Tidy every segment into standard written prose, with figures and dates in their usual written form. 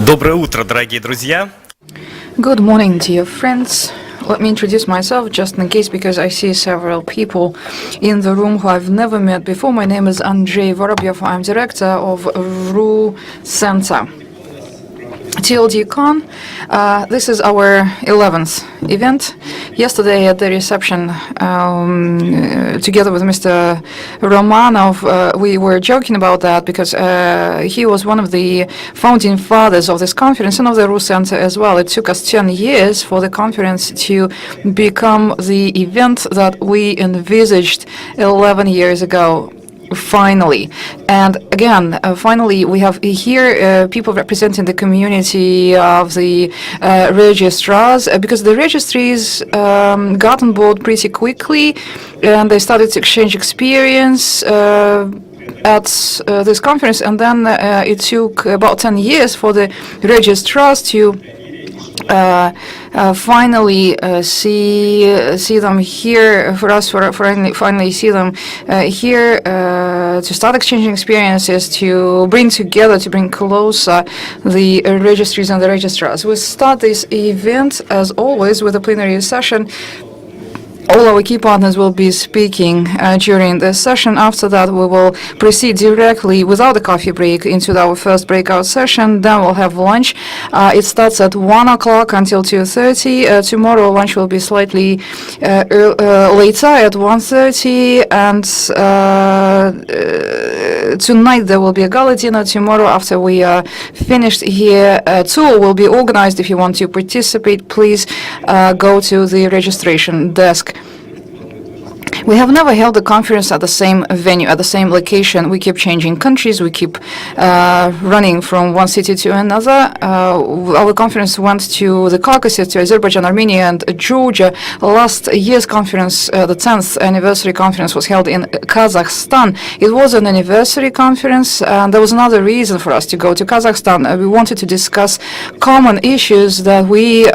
Доброе утро, дорогие друзья. Good morning, dear friends. Let me introduce myself just in case, because I see several people in the room who I've never met before. My name is Andrei Vorobyev. I'm director of RU Center. TLDCON, this is our 11th event. Yesterday at the reception, together with Mr. Romanov, we were joking about that because he was one of the founding fathers of this conference and of the RU Center as well. It took us 10 years for the conference to become the event that we envisaged 11 years ago. Finally. And again, finally, we have here people representing the community of the registrars, because the registries got on board pretty quickly, and they started to exchange experience at this conference, and then it took about 10 years for the registrars to finally see them here, for us finally see them here, to start exchanging experiences, to bring together, to bring closer the registries and the registrars. We start this event, as always, with a plenary session. All our key partners will be speaking during the session. After that, we will proceed directly, without a coffee break, into our first breakout session. Then we'll have lunch. It starts at 1 o'clock until 2:30. Tomorrow, lunch will be slightly later at 1:30. And tonight, there will be a gala dinner. Tomorrow, after we are finished here, a tour will be organized. If you want to participate, please go to the registration desk. We have never held a conference at the same venue, at the same location. We keep changing countries. We keep running from one city to another. Our conference went to the Caucasus, to Azerbaijan, Armenia, and Georgia. Last year's conference, the 10th anniversary conference, was held in Kazakhstan. It was an anniversary conference, and there was another reason for us to go to Kazakhstan. We wanted to discuss common issues that we,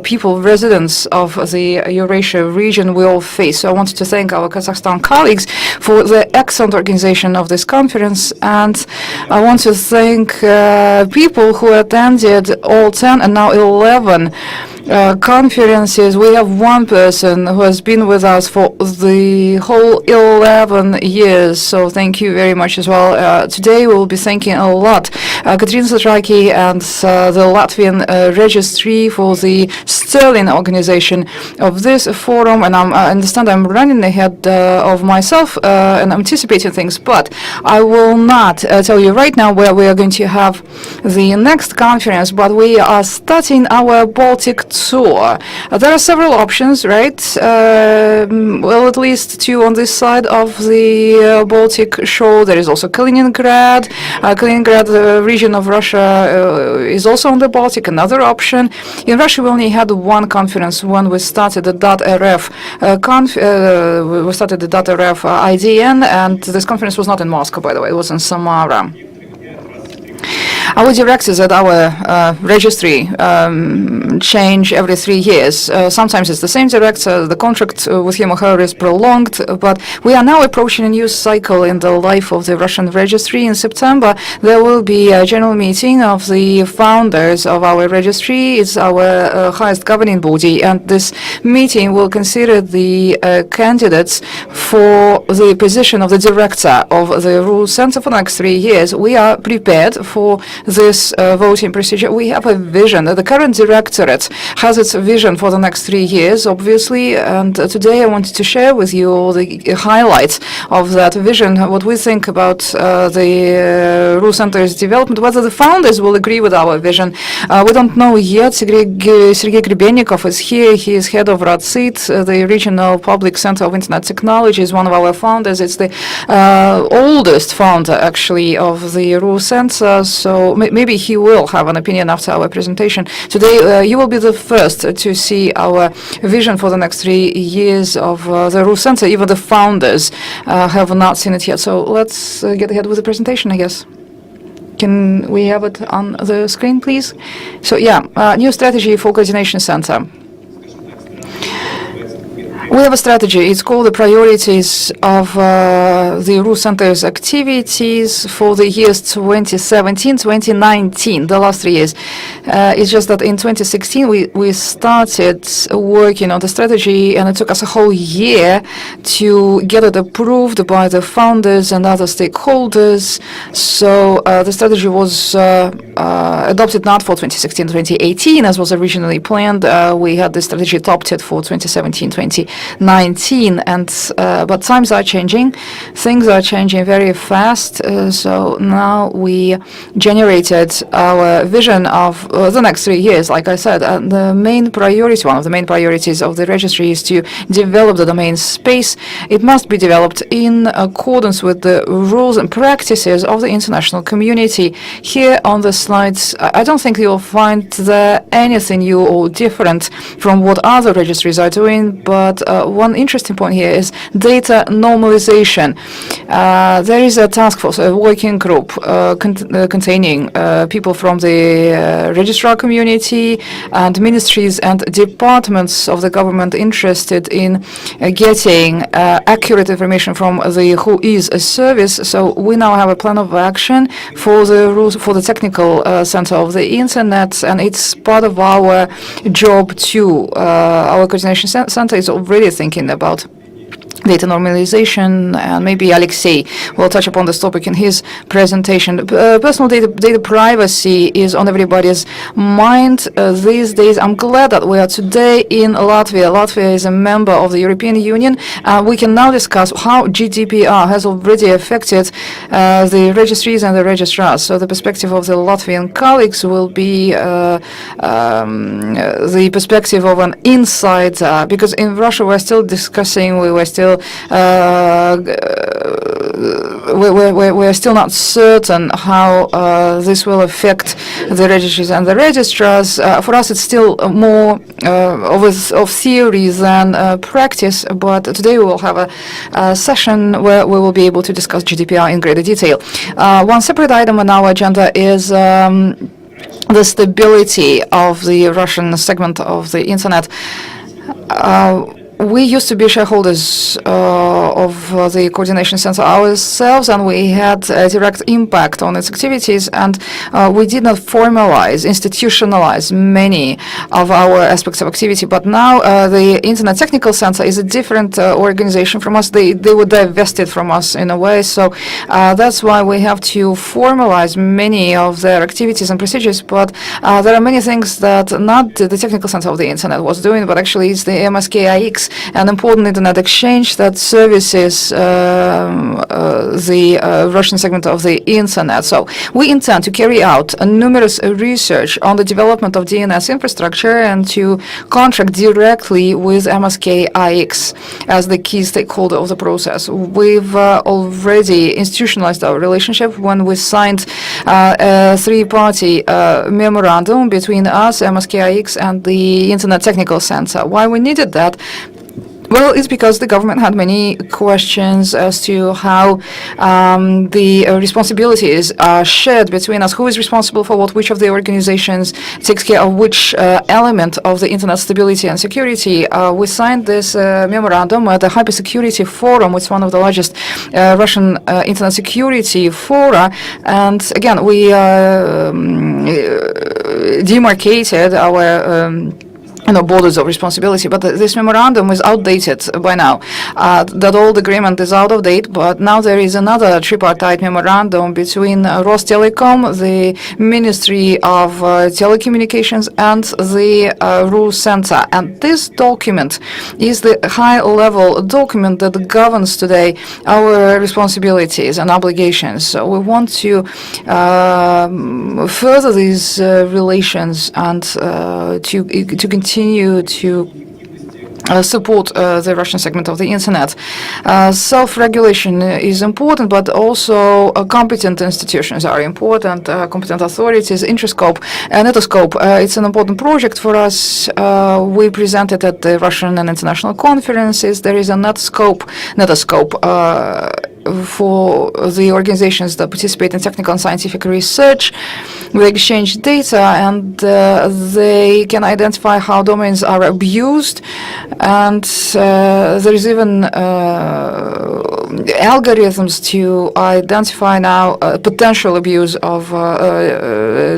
people, residents of the Eurasia region, will face. So I wanted to thank our Kazakhstan colleagues for the excellent organization of this conference, and I want to thank people who attended all 10 and now 11 conferences. We have one person who has been with us for the whole 11 years, so thank you very much as well. Today we will be thanking a lot Katrina Satraki and the Latvian registry for the sterling organization of this forum, and I understand I'm running ahead of myself and I'm anticipating things, but I will not tell you right now where we are going to have the next conference, but we are starting our Baltic tour. There are several options, right? Well, at least two on this side of the Baltic shore. There is also Kaliningrad. Kaliningrad, the region of Russia, is also on the Baltic, another option. In Russia, we only had one conference when we started the .rf .rf IDN, and this conference was not in Moscow, by the way. It was in Samara. Our directors at our registry change every 3 years. Sometimes it's the same director, the contract with him or her is prolonged, but we are now approaching a new cycle in the life of the Russian registry. In September, there will be a general meeting of the founders of our registry. It's our highest governing body, and this meeting will consider the candidates for the position of the director of the RU Center for the next 3 years. We are prepared for this voting procedure. We have a vision. The current directorate has its vision for the next 3 years, obviously, and today I wanted to share with you the highlights of that vision, what we think about the RU Center's development, whether the founders will agree with our vision. We don't know yet. Sergei Grebennikov is here. He is head of RADCIT, the Regional Public Center of Internet Technology, is one of our founders. It's the oldest founder, actually, of the RU Center, so maybe he will have an opinion after our presentation. Today, you will be the first to see our vision for the next 3 years of the RU Center. Even the founders have not seen it yet. So let's get ahead with the presentation, I guess. Can we have it on the screen, please? So yeah, new strategy for coordination center. We have a strategy. It's called the priorities of the RU Center's activities for the years 2017, 2019, the last 3 years. It's just that in 2016 we started working on the strategy, and it took us a whole year to get it approved by the founders and other stakeholders. So the strategy was adopted not for 2016, 2018 as was originally planned. We had the strategy adopted for 2017, 2019, and but times are changing. Things are changing very fast. So now we generated our vision of the next 3 years. Like I said, the main priority, one of the main priorities of the registry is to develop the domain space. It must be developed in accordance with the rules and practices of the international community. Here on the slides, I don't think you'll find there anything new or different from what other registries are doing, but one interesting point here is data normalization. There is a task force, a working group containing people from the registrar community and ministries and departments of the government interested in getting accurate information from the Who is a service. So we now have a plan of action for the rules for the technical center of the internet, and it's part of our job too. Our coordination center is already thinking about data normalization, and maybe Alexei will touch upon this topic in his presentation. Personal data privacy is on everybody's mind these days. I'm glad that we are today in Latvia. Latvia is a member of the European Union. We can now discuss how GDPR has already affected the registries and the registrars. So the perspective of the Latvian colleagues will be the perspective of an insider, because in Russia we're still discussing, we're still not certain how this will affect the registries and the registrars. For us, it's still more of theory than practice, but today we will have a session where we will be able to discuss GDPR in greater detail. One separate item on our agenda is the stability of the Russian segment of the internet. We used to be shareholders of the coordination center ourselves, and we had a direct impact on its activities, and we did not formalize, institutionalize many of our aspects of activity. But now the Internet Technical Center is a different organization from us. They were divested from us in a way, so that's why we have to formalize many of their activities and procedures. But there are many things that not the Technical Center of the Internet was doing, but actually it's the MSKIX, an important internet exchange that services the Russian segment of the internet. So we intend to carry out numerous research on the development of DNS infrastructure and to contract directly with MSKIX as the key stakeholder of the process. We've already institutionalized our relationship when we signed a three-party memorandum between us, MSKIX, and the Internet Technical Center. Why we needed that? Well, it's because the government had many questions as to how the responsibilities are shared between us. Who is responsible for what? Which of the organizations takes care of which element of the internet stability and security? We signed this memorandum at the Hypersecurity Forum, which is one of the largest Russian internet security fora. And again, we demarcated our borders of responsibility, but this memorandum is outdated by now. That old agreement is out of date, but now there is another tripartite memorandum between Rostelecom, the Ministry of Telecommunications, and the RU Center. And this document is the high-level document that governs today our responsibilities and obligations. So we want to further these relations and to continue to support the Russian segment of the internet. Self-regulation is important, but also competent institutions are important, competent authorities, Interscope, Netoscope. It's an important project for us. We presented at the Russian and international conferences. There is a Netoscope for the organizations that participate in technical and scientific research. They exchange data, and they can identify how domains are abused, and there is even algorithms to identify now potential abuse of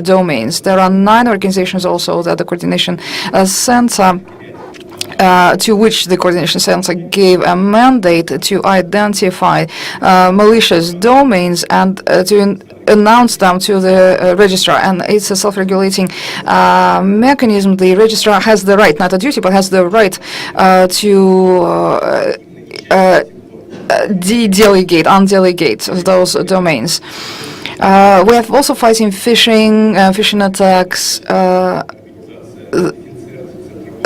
domains. There are 9 organizations also that the coordination center to which the Coordination Center gave a mandate to identify malicious domains and to announce them to the registrar. And it's a self-regulating mechanism. The registrar has the right, not a duty, but has the right to undelegate those domains. We have also fighting phishing, phishing attacks.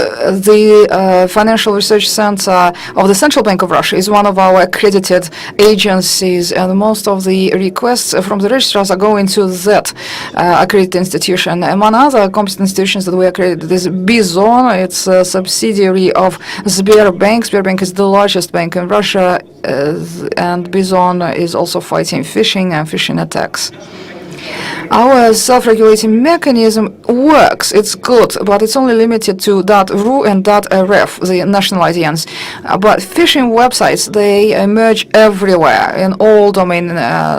The Financial Research Center of the Central Bank of Russia is one of our accredited agencies, and most of the requests from the registrars are going to that accredited institution. Among other competent institutions that we accredited is Bizon. It's a subsidiary of Sberbank. Sberbank is the largest bank in Russia, and Bizon is also fighting phishing and phishing attacks. Our self-regulating mechanism works, it's good, but it's only limited to .ru and .rf, the national IDNs. But phishing websites, they emerge everywhere in all domain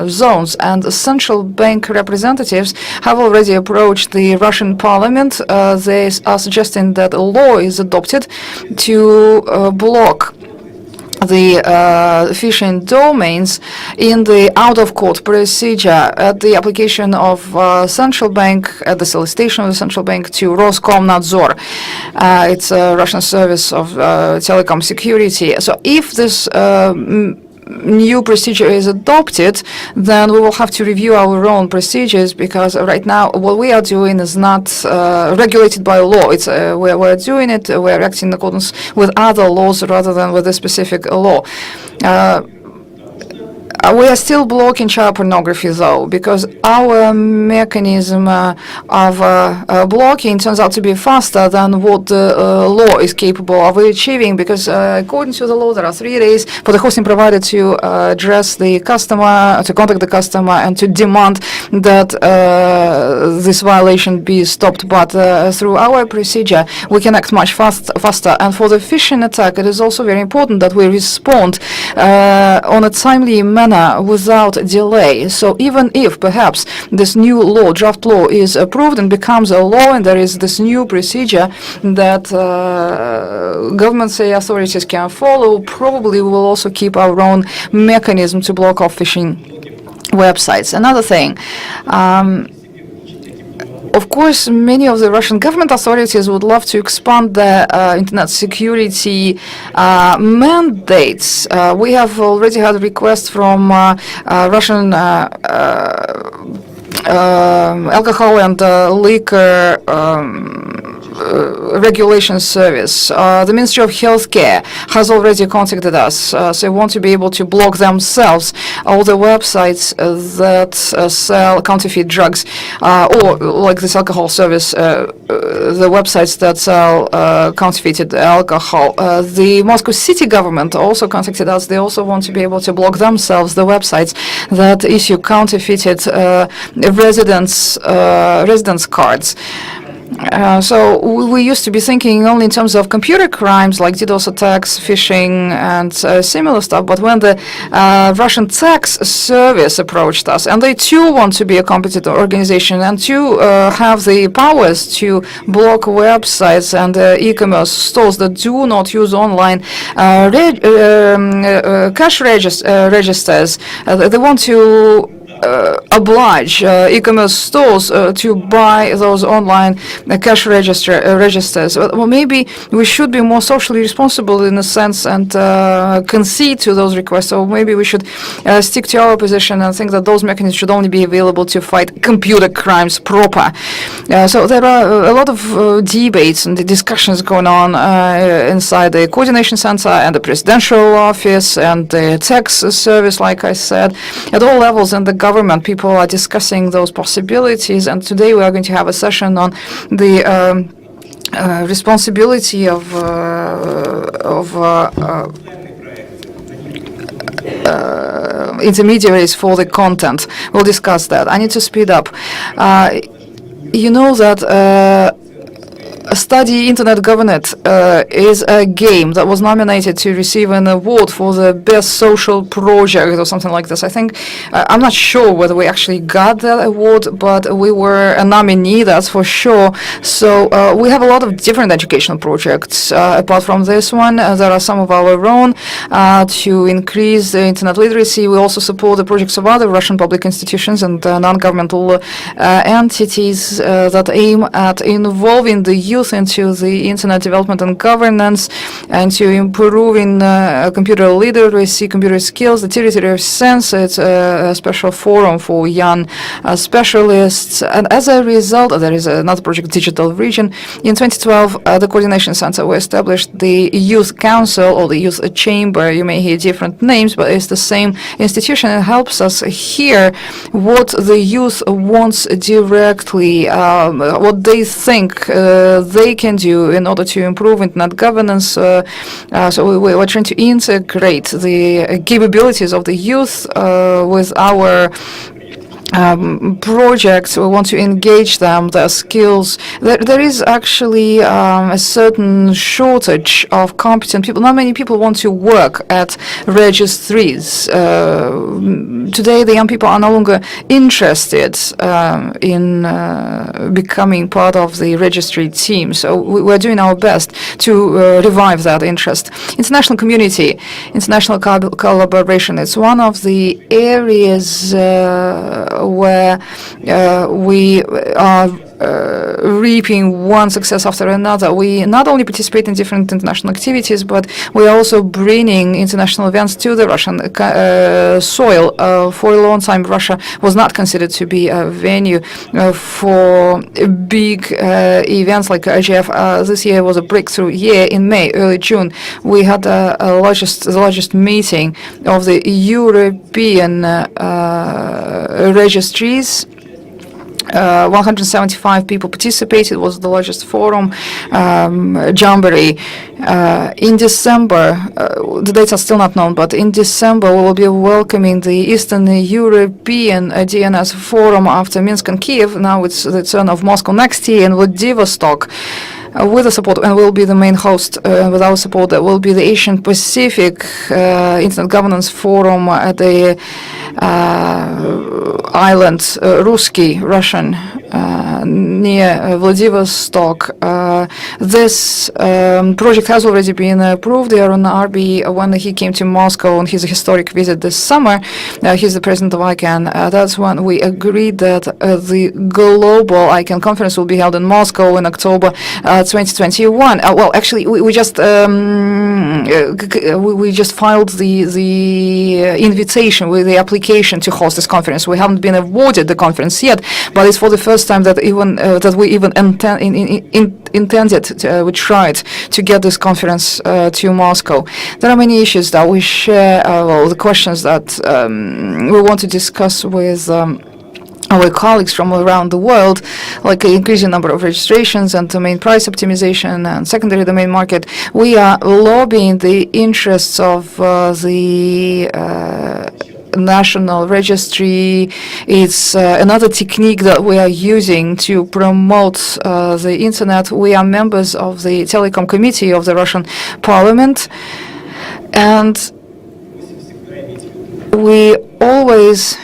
zones, and central bank representatives have already approached the Russian parliament. They are suggesting that a law is adopted to block the phishing domains in the out-of-court procedure at the application of central bank, at the solicitation of the central bank to Roskomnadzor. It's a Russian service of telecom security. So if this new procedure is adopted, then we will have to review our own procedures, because right now what we are doing is not regulated by law. It's we're doing it, we're acting in accordance with other laws rather than with a specific law. We are still blocking child pornography, though, because our mechanism of blocking turns out to be faster than what the law is capable of achieving, because according to the law, there are 3 days for the hosting provider to address the customer, to contact the customer, and to demand that this violation be stopped. But through our procedure, we can act much faster. And for the phishing attack, it is also very important that we respond on a timely manner without delay. So even if perhaps this new law, draft law, is approved and becomes a law, and there is this new procedure that government authorities can follow, probably we will also keep our own mechanism to block off phishing websites. Another thing, of course, many of the Russian government authorities would love to expand the internet security mandates. We have already had requests from Russian alcohol and liquor regulation service. The Ministry of Healthcare has already contacted us, so they want to be able to block themselves all the websites that sell counterfeit drugs, or like this alcohol service, the websites that sell counterfeited alcohol. The Moscow city government also contacted us. They also want to be able to block themselves the websites that issue counterfeited residence cards. So we used to be thinking only in terms of computer crimes like DDoS attacks, phishing, and similar stuff. But when the Russian tax service approached us, and they too want to be a competent organization and to have the powers to block websites and e-commerce stores that do not use online cash registers, they want to oblige e-commerce stores to buy those online cash registers. Well, maybe we should be more socially responsible in a sense and concede to those requests. Or maybe we should stick to our position and think that those mechanisms should only be available to fight computer crimes proper. So there are a lot of debates and discussions going on inside the coordination center and the presidential office and the tax service, like I said. At all levels in the government, people are discussing those possibilities, and today we are going to have a session on the responsibility of intermediaries for the content. We'll discuss that. I need to speed up. You know that Study Internet Governance is a game that was nominated to receive an award for the best social project or something like this. I think, I'm not sure whether we actually got that award, but we were a nominee, that's for sure. So we have a lot of different educational projects. Apart from this one, there are some of our own to increase the internet literacy. We also support the projects of other Russian public institutions and non-governmental entities that aim at involving the youth into the internet development and governance, and to improving computer literacy, computer skills. The territory of sense, it's a special forum for young specialists. And as a result, there is another project, Digital Region. In 2012, the Coordination Center, we established the Youth Council or the Youth Chamber. You may hear different names, but it's the same institution. It helps us hear what the youth wants directly, what they think they can do in order to improve internet governance. So we're trying to integrate the capabilities of the youth with our projects. We want to engage them, their skills. There is actually a certain shortage of competent people. Not many people want to work at registries. Today, the young people are no longer interested in becoming part of the registry team. So we're doing our best to revive that interest. International community, international collaboration. It's one of the areas where we are reaping one success after another. We not only participate in different international activities, but we are also bringing international events to the Russian soil. For a long time, Russia was not considered to be a venue for big events like IGF. This year was a breakthrough year. In May, early June, we had the largest meeting of the European registries. 175 people participated. It was the largest forum, Jamboree. In December, the dates are still not known, but in December we will be welcoming the Eastern European DNS Forum after Minsk and Kiev. Now it's the turn of Moscow next year, and Vladivostok. With the support, and we'll be the main host with our support, that will be the Asian Pacific Internet Governance Forum at the island, Russian, near Vladivostok. This project has already been approved. Aaron Arby, when he came to Moscow on his historic visit this summer, he's the president of ICANN. That's when we agreed that the global ICANN conference will be held in Moscow in October 2021. Well, actually, we just filed the invitation with the application to host this conference. We haven't been awarded the conference yet, but it's for the first time that we even intended. We tried to get this conference to Moscow. There are many issues that we share. The questions that we want to discuss with our colleagues from around the world, like increasing number of registrations and domain price optimization and secondary domain market. We are lobbying the interests of the national registry. It's another technique that we are using to promote the internet. We are members of the Telecom Committee of the Russian Parliament, and we always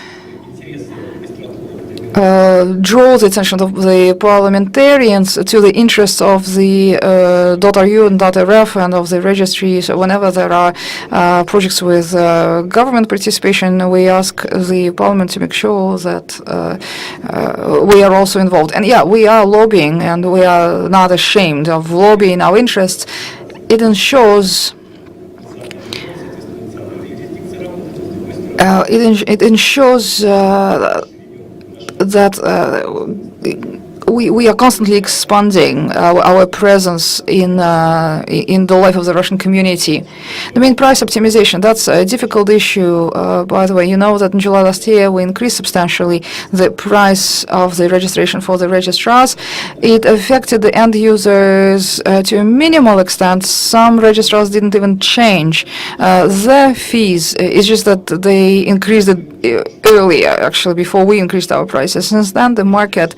draw the attention of the parliamentarians to the interests of the .ru and .rf and of the registry. So whenever there are projects with government participation, we ask the parliament to make sure that we are also involved. And yeah, we are lobbying, and we are not ashamed of lobbying our interests. It ensures that we are constantly expanding our presence in the life of the Russian community. The main price optimization, that's a difficult issue. By the way, you know that in July last year we increased substantially the price of the registration for the registrars. It affected the end users to a minimal extent. Some registrars didn't even change their fees. It's just that they increased it earlier, actually, before we increased our prices. Since then, the market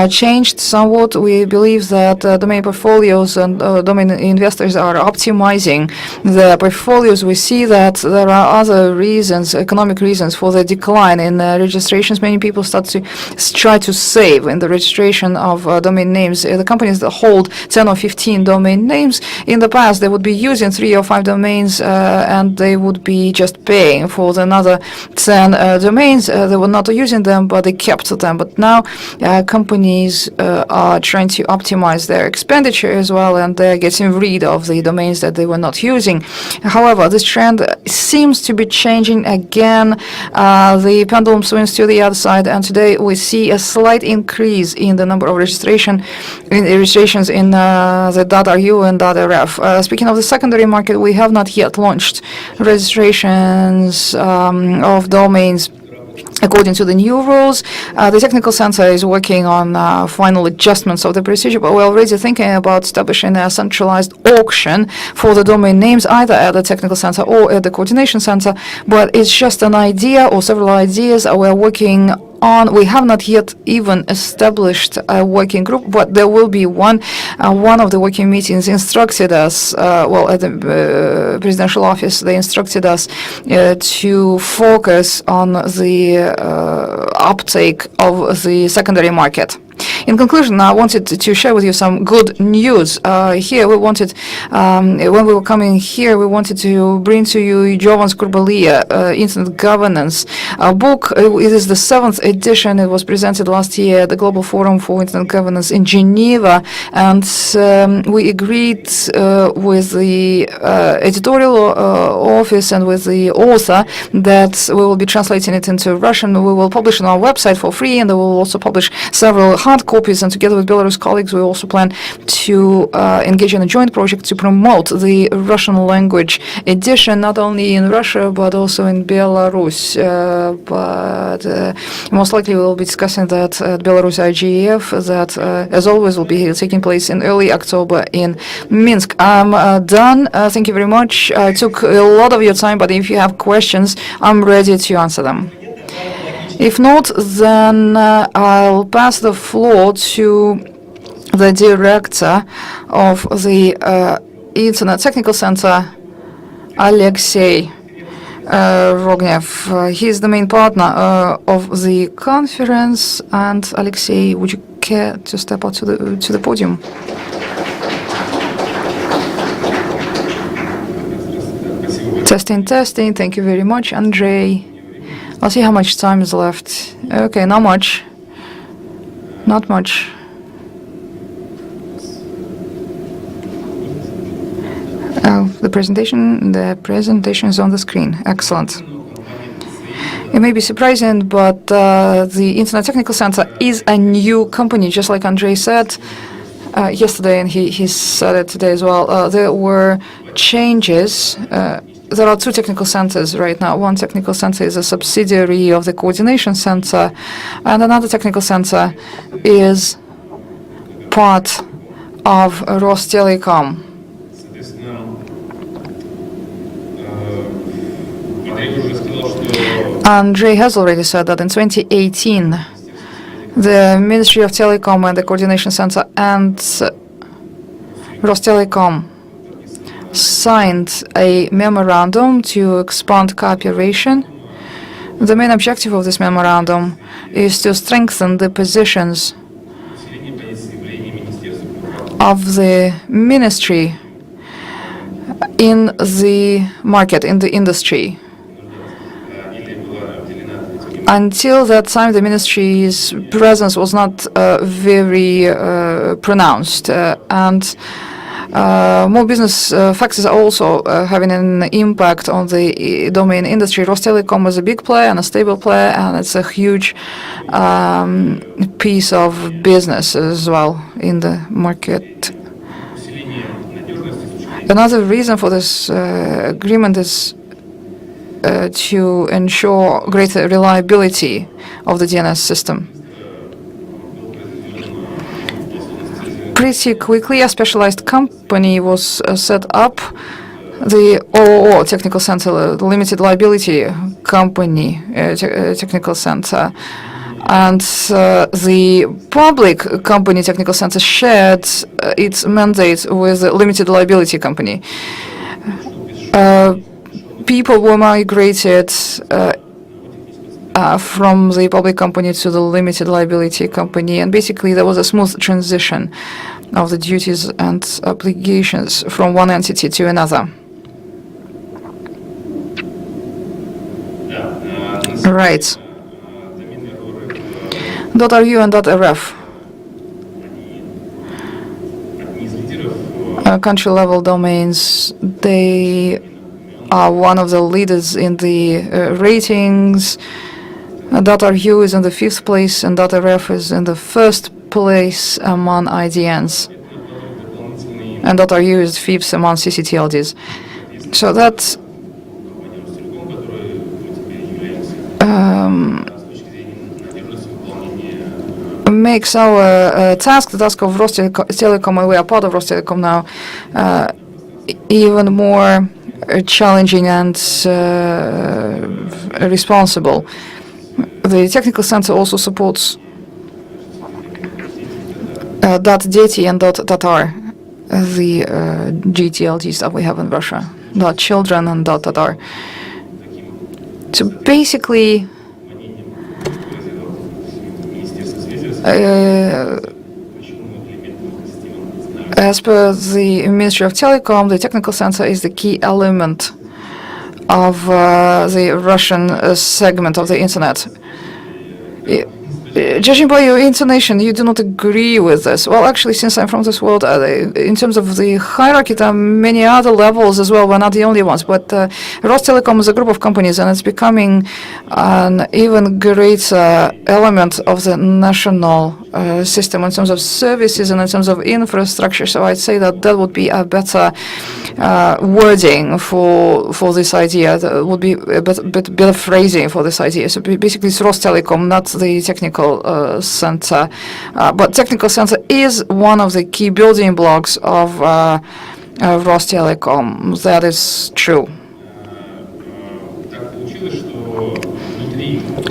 changed somewhat. We believe that domain portfolios and domain investors are optimizing their portfolios. We see that there are other reasons, economic reasons, for the decline in registrations. Many people start to try to save in the registration of domain names. The companies that hold 10 or 15 domain names, in the past, they would be using 3 or 5 domains and they would be just paying for the another 10 domains. They were not using them, but they kept them. But now companies are trying to optimize their expenditure as well, and they're getting rid of the domains that they were not using. However, this trend seems to be changing again. The pendulum swings to the other side, and today we see a slight increase in the number of registrations in the .ru and .rf. Speaking of the secondary market, we have not yet launched registrations of domains according to the new rules. The technical center is working on final adjustments of the procedure, but we're already thinking about establishing a centralized auction for the domain names, either at the technical center or at the coordination center. But it's just an idea or several ideas we're working on. We have not yet even established a working group, but there will be one. One of the working meetings instructed us, at the presidential office, they instructed us to focus on the uptake of the secondary market. In conclusion, I wanted to share with you some good news. Here, we wanted, when we were coming here, we wanted to bring to you Jovan Skurbalia, Internet Governance book. It is the 7th edition. It was presented last year at the Global Forum for Internet Governance in Geneva, and we agreed with the editorial office and with the author that we will be translating it into Russian. We will publish it on our website for free, and we will also publish several hard copies, and together with Belarus colleagues, we also plan to engage in a joint project to promote the Russian language edition, not only in Russia, but also in Belarus. But most likely we will be discussing that at Belarus IGF, that, as always, will be taking place in early October in Minsk. I'm done. Thank you very much. I took a lot of your time, but if you have questions, I'm ready to answer them. If not, then I'll pass the floor to the director of the Internet Technical Center, Alexei Rognev. He's the main partner of the conference. And Alexei, would you care to step out to the podium? Testing, testing. Thank you very much, Andrei. I'll see how much time is left. Okay, not much. Not much. The presentation is on the screen. Excellent. It may be surprising, but the Internet Technical Center is a new company, just like Andrei said yesterday, and he said it today as well. There were changes. There are 2 technical centers right now. One technical center is a subsidiary of the coordination center, and another technical center is part of Rostelecom. Andrei has already said that in 2018, the Ministry of Telecom and the Coordination Center and Rostelecom signed a memorandum to expand cooperation. The main objective of this memorandum is to strengthen the positions of the ministry in the market, in the industry. Until that time, the ministry's presence was not very pronounced, and More business factors are also having an impact on the domain industry. Rostelecom is a big player and a stable player, and it's a huge piece of business as well in the market. Another reason for this agreement is to ensure greater reliability of the DNS system. Pretty quickly, a specialized company was set up, the OOO Technical Center, the limited liability company technical center, and the public company technical center shared its mandate with the limited liability company. People were migrated from the public company to the limited liability company, and basically there was a smooth transition of the duties and obligations from one entity to another. Right. .ru and .rf. Country-level domains, they are one of the leaders in the ratings. .ru is in the 5th place, and .rf is in the 1st place among IDNs. And .ru is 5th among CCTLDs. So that makes our task, the task of Rostelecom, and we are part of Rostelecom now, even more challenging and responsible. The technical center also supports .deti and .tatar, the GTLDs that we have in Russia, .children and .tatar. So basically, as per the Ministry of Telecom, the technical center is the key element of the Russian segment of the internet. Judging by your intonation, you do not agree with this. Well, actually, since I'm from this world, in terms of the hierarchy, there are many other levels as well. We're not the only ones. But Rostelecom is a group of companies, and it's becoming an even greater element of the national system in terms of services and in terms of infrastructure. So I'd say that that would be a better wording for this idea. That would be a better phrasing for this idea. So basically, it's Rostelecom, not the technical center. But technical center is one of the key building blocks of Rostelecom. That is true.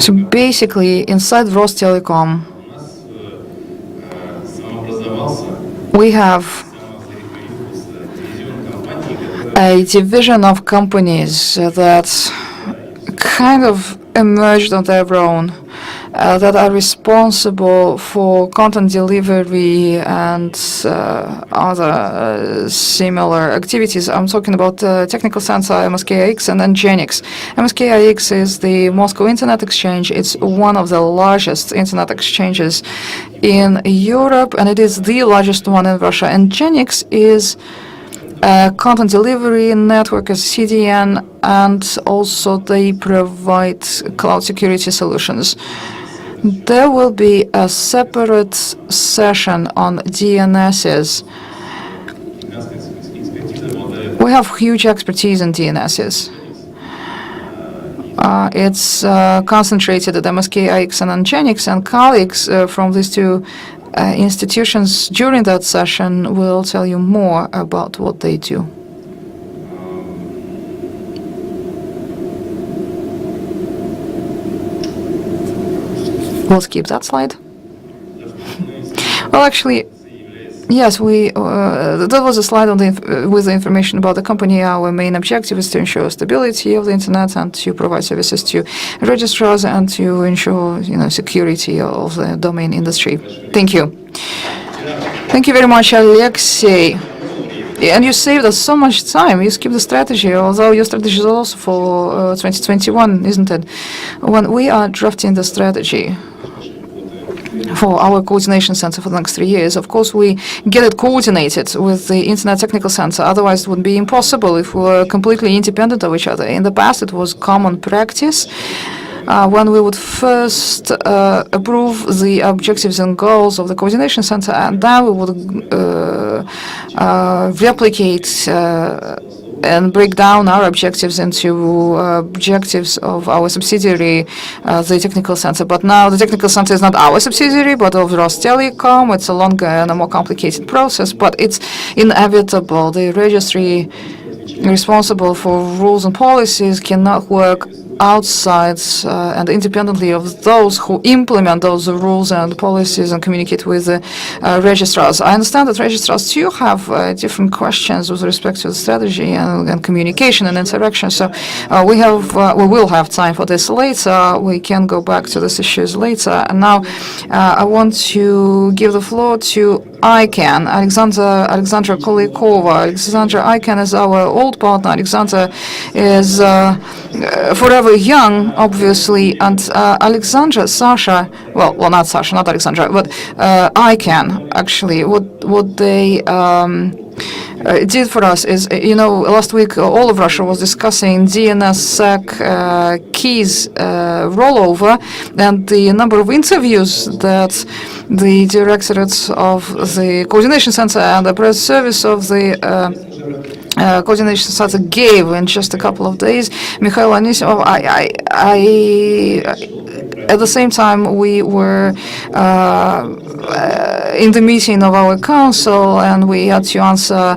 So basically, inside Rostelecom, we have a division of companies that kind of emerged on their own, that are responsible for content delivery and other similar activities. I'm talking about Technical Center, MSKIX, and Nginx. MSKIX is the Moscow Internet Exchange. It's one of the largest internet exchanges in Europe, and it is the largest one in Russia. And Nginx is a content delivery network, as CDN, and also they provide cloud security solutions. There will be a separate session on DNSs. We have huge expertise in DNSs. It's concentrated at MSKIX and Nginx, and colleagues from these two institutions during that session will tell you more about what they do. We'll skip that slide. Well, actually, yes, that was a slide on with the information about the company. Our main objective is to ensure stability of the internet and to provide services to registrars and to ensure, security of the domain industry. Thank you. Thank you very much, Alexei. And you saved us so much time. You skipped the strategy, although your strategy is also for 2021, isn't it? When we are drafting the strategy, for our coordination center for the next 3 years. Of course, we get it coordinated with the Internet Technical Center. Otherwise, it would be impossible if we were completely independent of each other. In the past, it was common practice when we would first approve the objectives and goals of the coordination center, and then we would replicate and break down our objectives into objectives of our subsidiary, the technical center. But now the technical center is not our subsidiary, but of TLDCON. It's a longer and a more complicated process, but it's inevitable. The registry responsible for rules and policies cannot work outside and independently of those who implement those rules and policies and communicate with the registrars. I understand that registrars too have different questions with respect to the strategy and communication and interaction. So we will have time for this later. We can go back to these issues later. And now I want to give the floor to ICANN, Alexandra Kolikova. Alexandra, ICANN is our old partner. Alexandra is forever young, obviously, and Alexandra, Sasha, well, not Sasha, not Alexandra, but ICANN, actually, what they did for us is, last week all of Russia was discussing DNSSEC keys rollover, and the number of interviews that the directorates of the coordination center and the press service of the coordination center gave in just a couple of days. Mikhail Anisimov, at the same time, we were in the meeting of our council, and we had to answer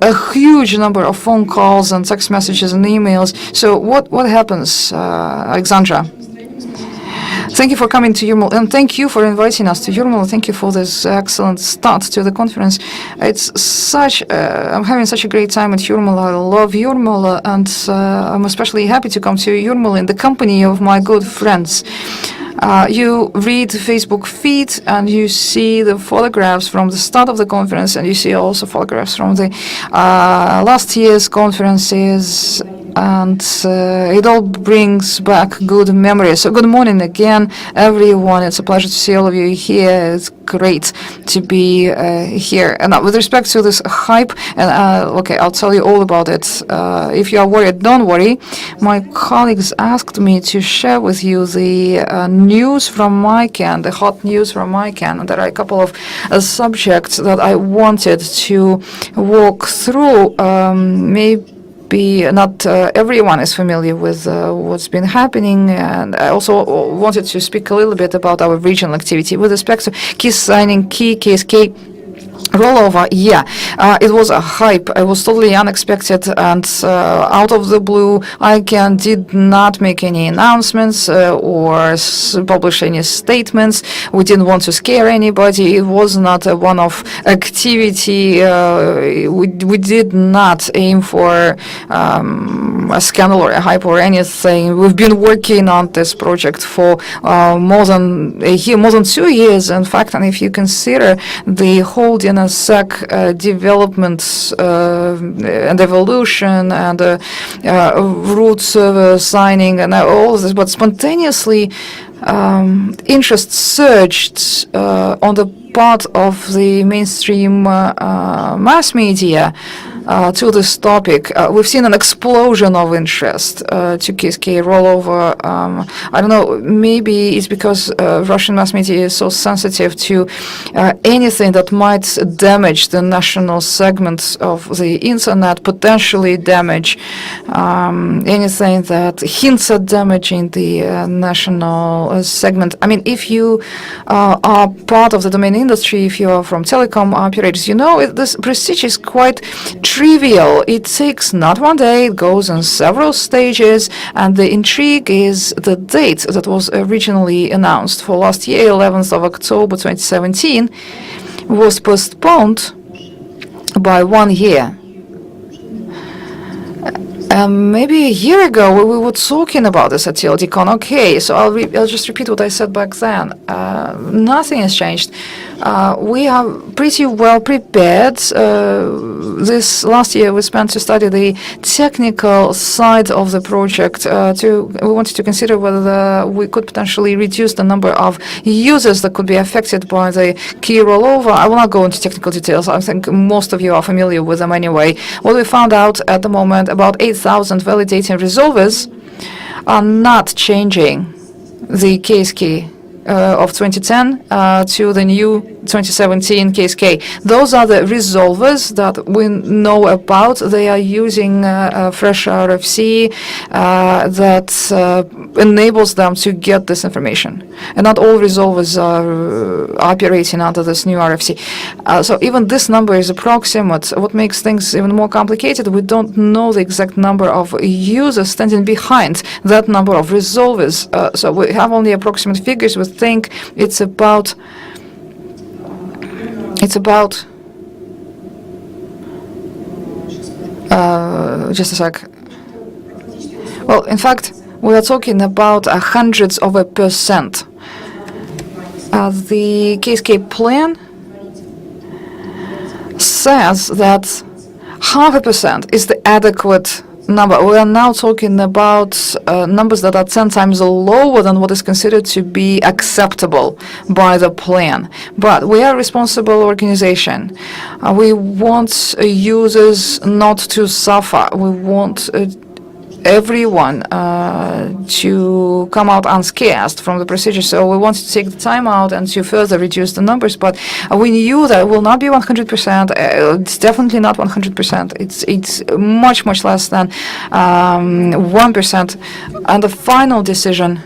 a huge number of phone calls and text messages and emails. So what happens, Alexandra? Thank you for coming to Yurmal, and thank you for inviting us to Yurmal. Thank you for this excellent start to the conference. It's I'm having such a great time at Yurmal. I love Yurmal, and I'm especially happy to come to Yurmal in the company of my good friends. You read the Facebook feed and you see the photographs from the start of the conference, and you see also photographs from the last year's conferences, and it all brings back good memories. So good morning again, everyone. It's a pleasure to see all of you here. It's great to be here. And with respect to this hype, and okay, I'll tell you all about it. If you are worried, don't worry. My colleagues asked me to share with you the news from ICANN, the hot news from ICANN. There are a couple of subjects that I wanted to walk through. Maybe not everyone is familiar with what's been happening, and I also wanted to speak a little bit about our regional activity with respect to key signing, KSK rollover. It was a hype. It was totally unexpected, and out of the blue, ICANN did not make any announcements or publish any statements. We didn't want to scare anybody. It was not a one-off activity. We did not aim for a scandal or a hype or anything. We've been working on this project for more than a year, more than 2 years, in fact. And if you consider the whole DNSSEC developments and evolution and root server signing and all of this, but spontaneously interest surged on the part of the mainstream mass media to this topic. We've seen an explosion of interest to KSK rollover. I don't know, maybe it's because Russian mass media is so sensitive to anything that might damage the national segments of the internet, potentially damage anything that hints at damaging the national segment. I mean, if you are part of the domain industry, if you are from telecom operators, you know this prestige is quite trivial. It takes not one day, it goes in several stages, and the intrigue is the date that was originally announced for last year, 11th of October 2017, was postponed by 1 year. Maybe a year ago we were talking about this at TLDCON. Okay, so I'll just repeat what I said back then. Nothing has changed. We are pretty well prepared. This last year we spent to study the technical side of the project. We wanted to consider whether we could potentially reduce the number of users that could be affected by the key rollover. I will not go into technical details. I think most of you are familiar with them anyway. What we found out at the moment, about 8,000 validating resolvers are not changing the case key of 2010 to the new 2017 KSK. Those are the resolvers that we know about. They are using a fresh RFC that enables them to get this information. And not all resolvers are operating under this new RFC. So even this number is approximate. What makes things even more complicated, we don't know the exact number of users standing behind that number of resolvers. So we have only approximate figures. We think it's about just a sec. Well, in fact, we are talking about hundreds of a percent. The KSK plan says that 0.5% is the adequate number. We are now talking about numbers that are 10 times lower than what is considered to be acceptable by the plan. But we are a responsible organization. We want users not to suffer. We want everyone to come out unscathed from the procedure. So we wanted to take the time out and to further reduce the numbers, but we knew that it will not be 100%. It's definitely not 100%. It's much, much less than 1%. And the final decision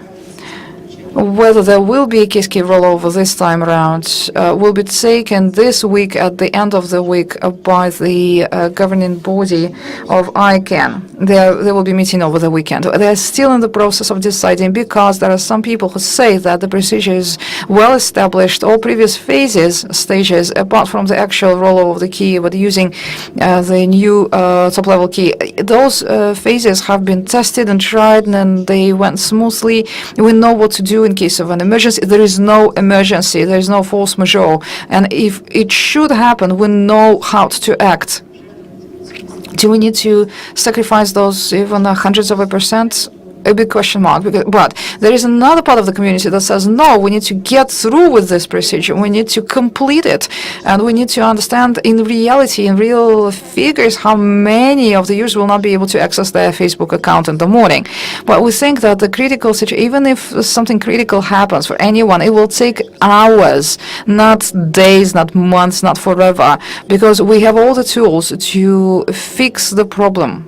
whether there will be a KSK rollover this time around will be taken this week at the end of the week by the governing body of ICANN. They will be meeting over the weekend. They are still in the process of deciding because there are some people who say that the procedure is well established. All previous stages, apart from the actual rollover of the key, but using the new top-level key, those phases have been tested and tried, and they went smoothly. We know what to do in case of an emergency. There is no emergency. There is no force majeure. And if it should happen, we know how to act. Do we need to sacrifice those even hundreds of a percent? A big question mark. But there is another part of the community that says, no, we need to get through with this procedure. We need to complete it. And we need to understand in reality, in real figures, how many of the users will not be able to access their Facebook account in the morning. But we think that the critical situation, even if something critical happens for anyone, it will take hours, not days, not months, not forever, because we have all the tools to fix the problem.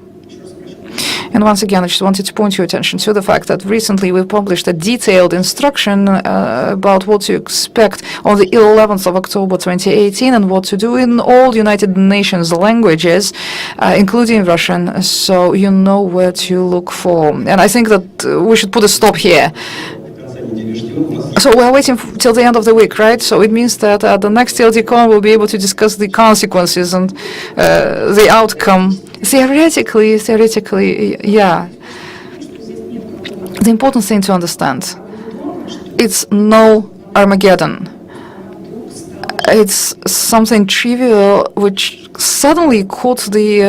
And once again, I just wanted to point your attention to the fact that recently we published a detailed instruction about what to expect on the 11th of October 2018 and what to do in all United Nations languages, including Russian, so you know where to look for. And I think that we should put a stop here. So we're waiting till the end of the week, right? So it means that the next TLDCON will be able to discuss the consequences and the outcome. Theoretically, yeah. The important thing to understand, it's no Armageddon. It's something trivial which suddenly caught the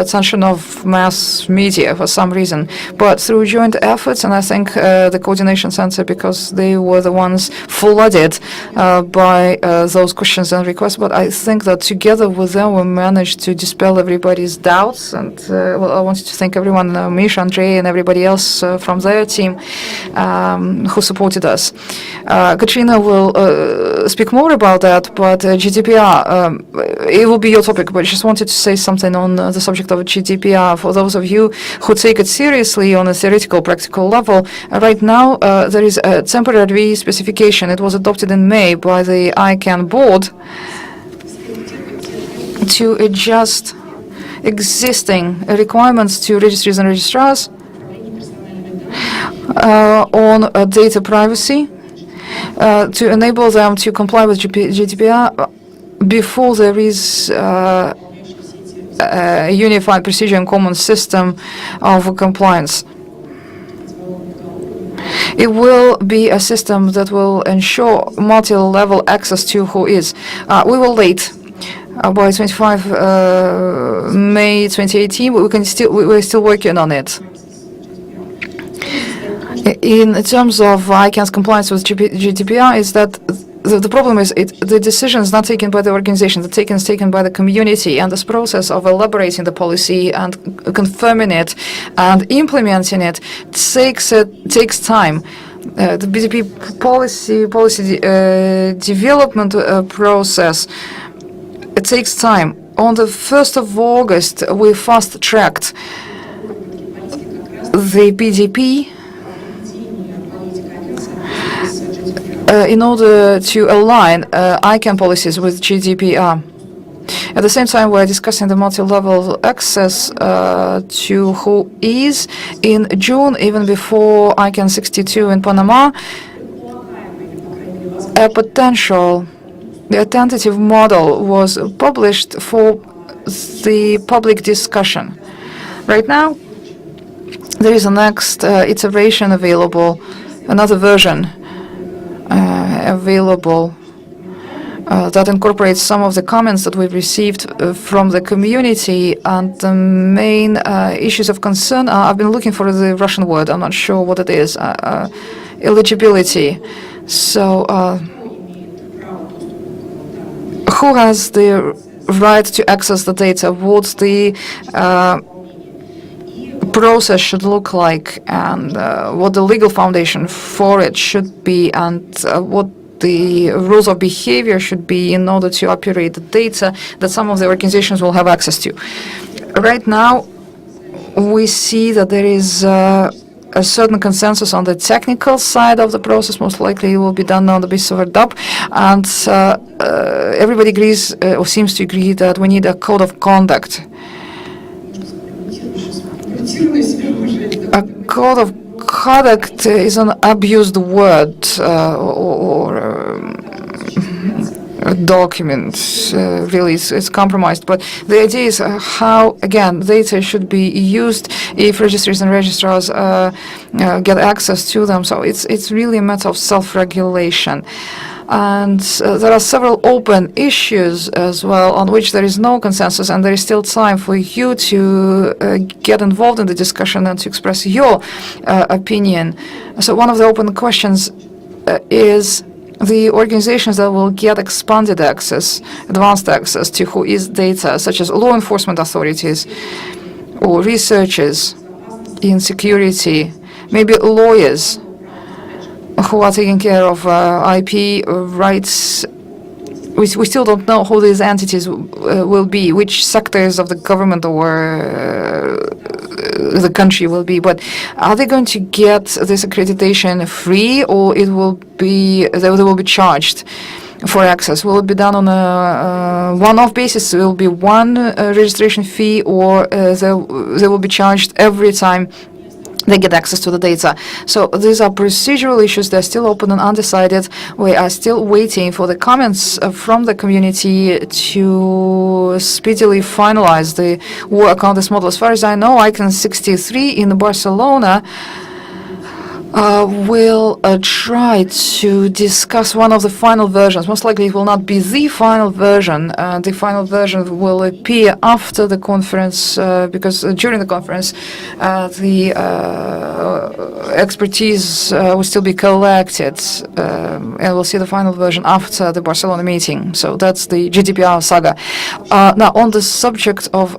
attention of mass media for some reason. But through joint efforts, and I think the Coordination Center, because they were the ones flooded by those questions and requests, but I think that together with them we managed to dispel everybody's doubts. And well, I wanted to thank everyone, Misha, Andrei, and everybody else from their team who supported us. Katrina will speak more about that, but GDPR, it will be your topic, but I just wanted to say something on the subject of GDPR. For those of you who take it seriously on a theoretical, practical level, right now there is a temporary specification. It was adopted in May by the ICANN board to adjust existing requirements to registries and registrars on data privacy to enable them to comply with GDPR before there is a unified procedure and common system of compliance. It will be a system that will ensure multi-level access to WHOIS. We were late. By 25 May 2018, we're still working on it. In terms of ICANN's compliance with GDPR, is that the problem is the decision is not taken by the organization. The is taken by the community, and this process of elaborating the policy and confirming it and implementing it takes time. The BDP policy development process, it takes time. On the 1st of August, we fast-tracked the BDP in order to align ICANN policies with GDPR. At the same time, we're discussing the multi-level access to WHOIS. In June, even before ICANN 62 in Panama, the tentative model was published for the public discussion. Right now, there is a next iteration available, another version available that incorporates some of the comments that we've received from the community, and the main issues of concern are, I've been looking for the Russian word, I'm not sure what it is, eligibility. So who has the right to access the data, what the process should look like, and what the legal foundation for it should be, and what the rules of behavior should be in order to operate the data that some of the organizations will have access to. Right now, we see that there is a certain consensus on the technical side of the process. Most likely it will be done on the basis of a DAP, and everybody agrees or seems to agree that we need a code of conduct. A code of conduct is an abused word or a document. Really, it's compromised. But the idea is how, again, data should be used if registries and registrars get access to them. So it's really a matter of self-regulation. And there are several open issues as well on which there is no consensus, and there is still time for you to get involved in the discussion and to express your opinion. So one of the open questions is the organizations that will get expanded access, advanced access to WHOIS data, such as law enforcement authorities or researchers in security, maybe lawyers who are taking care of IP rights. We still don't know who these entities will be, which sectors of the government or the country will be. But are they going to get this accreditation free, or they will be charged for access? Will it be done on a one-off basis? Will it be one registration fee, or they will be charged every time they get access to the data? So these are procedural issues. They're still open and undecided. We are still waiting for the comments from the community to speedily finalize the work on this model. As far as I know, ICANN 63 in Barcelona will try to discuss one of the final versions. Most likely it will not be the final version. The final version will appear after the conference, because during the conference the expertise will still be collected, and we'll see the final version after the Barcelona meeting. So that's the GDPR saga. Now, on the subject of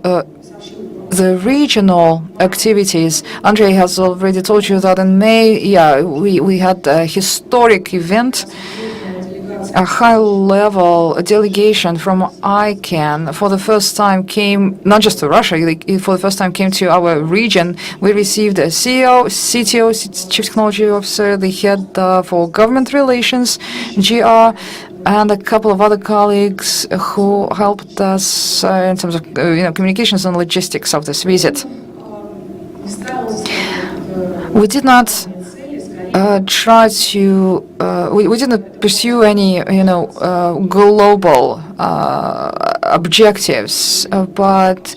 the regional activities, Andrei has already told you that in May, we had a historic event. A high-level delegation from ICANN for the first time came, not just to Russia, for the first time came to our region. We received a CEO, CTO, Chief Technology Officer, the head for government relations, GR, and a couple of other colleagues who helped us in terms of communications and logistics of this visit. We did not try to we didn't pursue any global objectives, but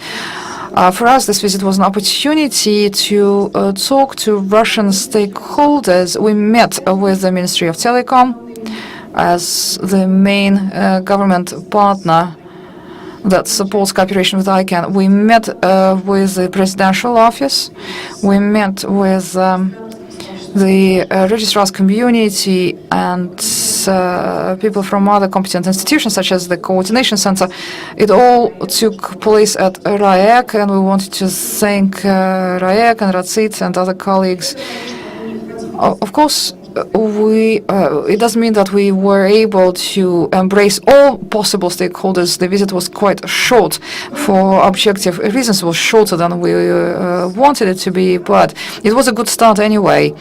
for us this visit was an opportunity to talk to Russian stakeholders. We met with the Ministry of Telecom as the main government partner that supports cooperation with ICANN. We met with the presidential office. We met with the registrar's community and people from other competent institutions, such as the coordination center. It all took place at RAEC, and we wanted to thank RAEC and RACIT and other colleagues. Of course, it doesn't mean that we were able to embrace all possible stakeholders. The visit was quite short for objective reasons. It was shorter than we wanted it to be, but it was a good start anyway.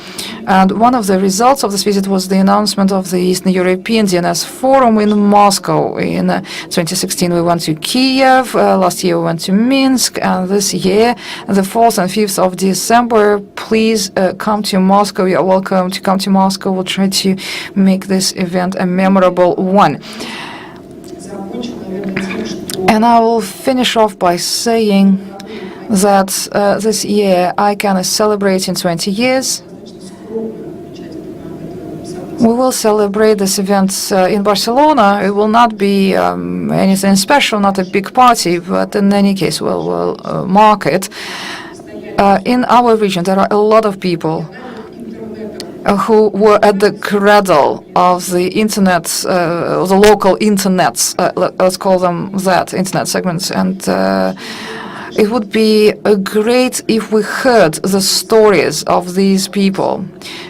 And one of the results of this visit was the announcement of the Eastern European DNS Forum in Moscow. In 2016, we went to Kiev. Last year, we went to Minsk. And this year, the 4th and 5th of December, please come to Moscow. You are welcome to come to Moscow. We'll try to make this event a memorable one. And I will finish off by saying that this year ICANN is celebrating 20 years. We will celebrate this event in Barcelona. It will not be anything special, not a big party, but in any case, we'll mark it. In our region, there are a lot of people who were at the cradle of the internet, the local internets, let's call them that, internet segments. And it would be great if we heard the stories of these people.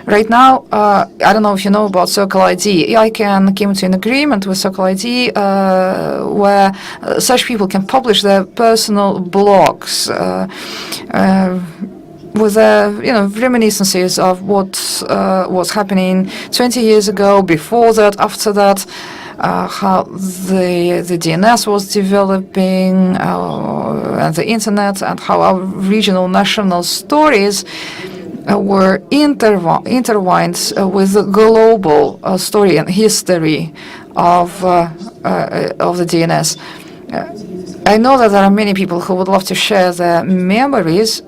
Right now, I don't know if you know about Circle ID. ICANN came to an agreement with Circle ID where such people can publish their personal blogs with reminiscences of what was happening 20 years ago, before that, after that, how the DNS was developing, and the internet, and how our regional national stories were intertwined with the global story and history of the DNS. I know that there are many people who would love to share their memories,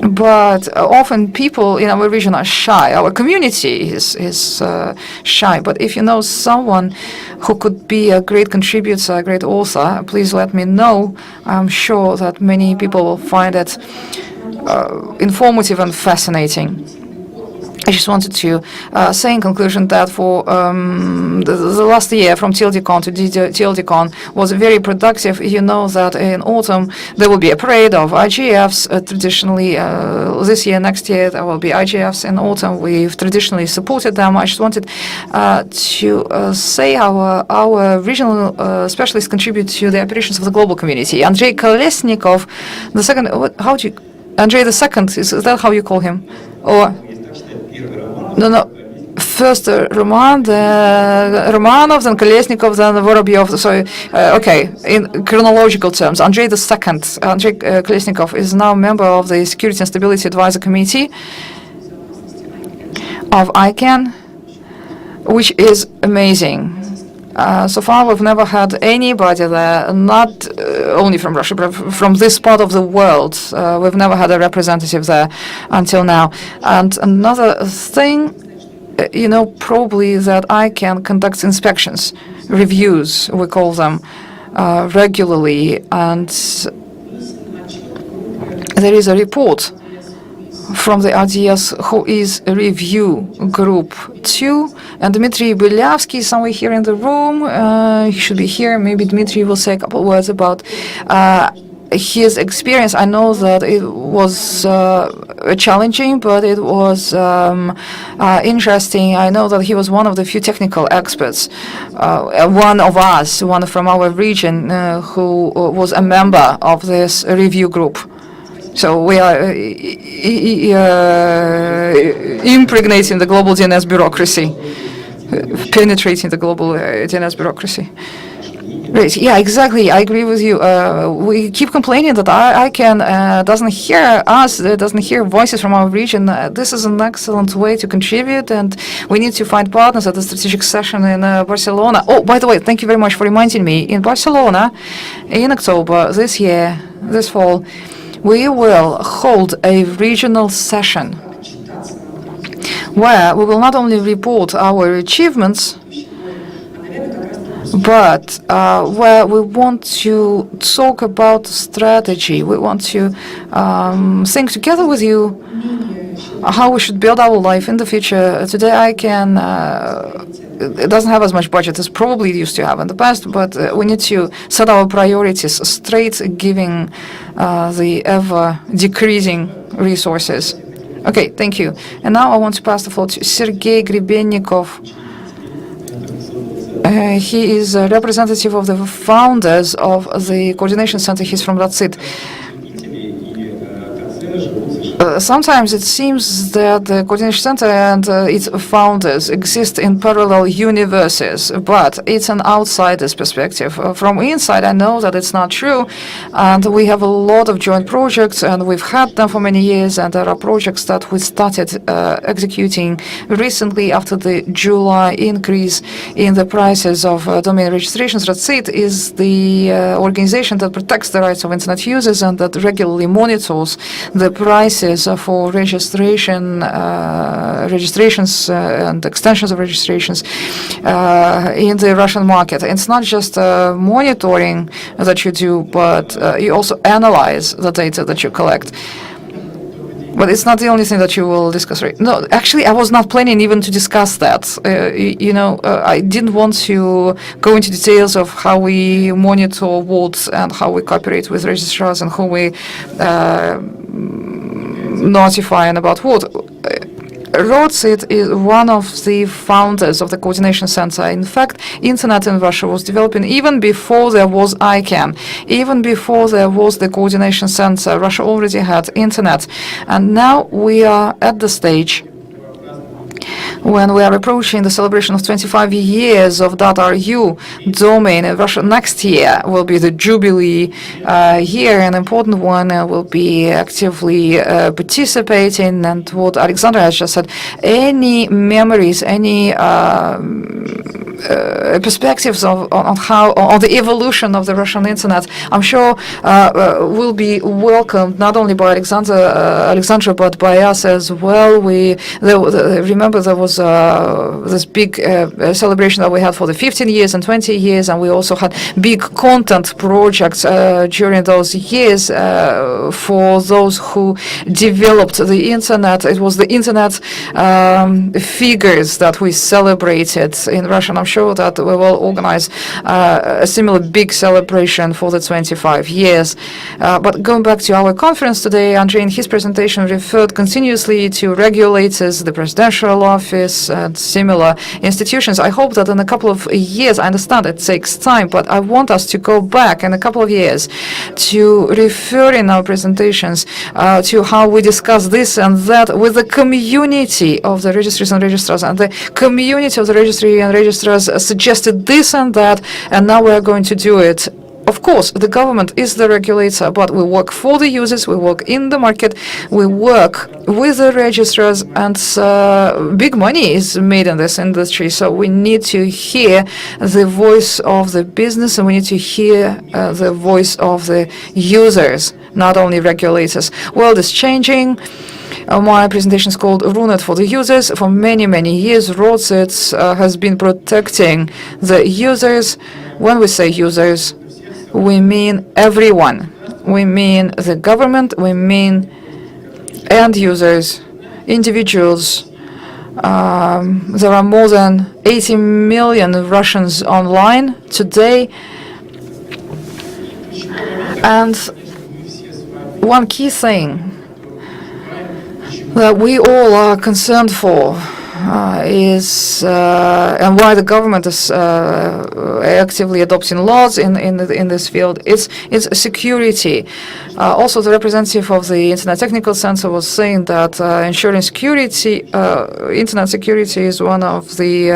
but often people in our region are shy. Our community is shy. But if you know someone who could be a great contributor, a great author, please let me know. I'm sure that many people will find it informative and fascinating. I just wanted to say in conclusion that for the last year from TLDCON to TLDCON was very productive. You know that in autumn there will be a parade of IGFs. Traditionally, this year, next year, there will be IGFs in autumn. We've traditionally supported them. I just wanted to say how our regional specialists contribute to the operations of the global community. Andrei Kolesnikov, the second, Andrei the second, is that how you call him? Or No. First Roman, then Romanov, then Kolesnikov, then Vorobyov. So, okay, in chronological terms, Andrei II, Andrei Kolesnikov, is now a member of the Security and Stability Advisor Committee of ICANN, which is amazing. So far, we've never had anybody there, not only from Russia, but from this part of the world. We've never had a representative there until now. And another thing, probably that ICANN conducts inspections, reviews, we call them, regularly. And there is a report from the RDS, who is a review group 2, and Dmitry Bylyavsky is somewhere here in the room. He should be here. Maybe Dmitry will say a couple of words about his experience. I know that it was challenging, but it was interesting. I know that he was one of the few technical experts, one of us, one from our region, who was a member of this review group. So we are impregnating the global DNS bureaucracy, penetrating the global DNS bureaucracy. Right. Yeah, exactly. I agree with you. We keep complaining that ICANN doesn't hear us, doesn't hear voices from our region. This is an excellent way to contribute, and we need to find partners at the strategic session in Barcelona. Oh, by the way, thank you very much for reminding me. In Barcelona, in October this year, this fall, we will hold a regional session where we will not only report our achievements, but where we want to talk about strategy. We want to think together with you how we should build our life in the future. Today I can, it doesn't have as much budget as probably it used to have in the past, but we need to set our priorities straight, giving the ever decreasing resources. Okay, thank you. And now I want to pass the floor to Sergei Grebennikov. He is a representative of the founders of the coordination center. He's from Ratsit. Sometimes it seems that the coordination center and its founders exist in parallel universes, but it's an outsider's perspective. From inside, I know that it's not true, and we have a lot of joint projects, and we've had them for many years, and there are projects that we started executing recently after the July increase in the prices of domain registrations. Ratsit is the organization that protects the rights of Internet users and that regularly monitors the prices for registrations and extensions of registrations in the Russian market. It's not just monitoring that you do, but you also analyze the data that you collect. But it's not the only thing that you will discuss, right? No, actually, I was not planning even to discuss that. I didn't want to go into details of how we monitor votes and how we cooperate with registrars and who we notify and about what. Ratsit is one of the founders of the coordination center. In fact, Internet in Russia was developing even before there was ICANN, even before there was the coordination center. Russia already had Internet. And now we are at the stage when we are approaching the celebration of 25 years of .ru domain in Russia. Next year will be the Jubilee year, an important one. Will be actively participating. And what Alexander has just said, any memories, any perspectives on the evolution of the Russian internet, I'm sure will be welcomed not only by Alexandra, but by us as well. Remember there was this big celebration that we had for the 15 years and 20 years, and we also had big content projects during those years for those who developed the internet. It was the internet figures that we celebrated in Russia, and I'm sure that we will organize a similar big celebration for the 25 years. But going back to our conference today, Andrei in his presentation referred continuously to regulators, the presidential office, and similar institutions. I hope that in a couple of years, I understand it takes time, but I want us to go back in a couple of years to refer in our presentations to how we discuss this and that with the community of the registries and registrars, and the community of the registry and registrars suggested this and that, and now we are going to do it. Of course, the government is the regulator, but we work for the users, we work in the market, we work with the registrars, and big money is made in this industry. So we need to hear the voice of the business, and we need to hear the voice of the users, not only regulators. World is changing. My presentation is called RUNET for the users. For many, many years, Ratsit has been protecting the users. When we say users, we mean everyone. We mean the government, we mean end users, individuals. There are more than 80 million Russians online today. And one key thing that we all are concerned for is and why the government is actively adopting laws in this field. It's security. Also, the representative of the Internet Technical Center was saying that ensuring security, Internet security, is one of the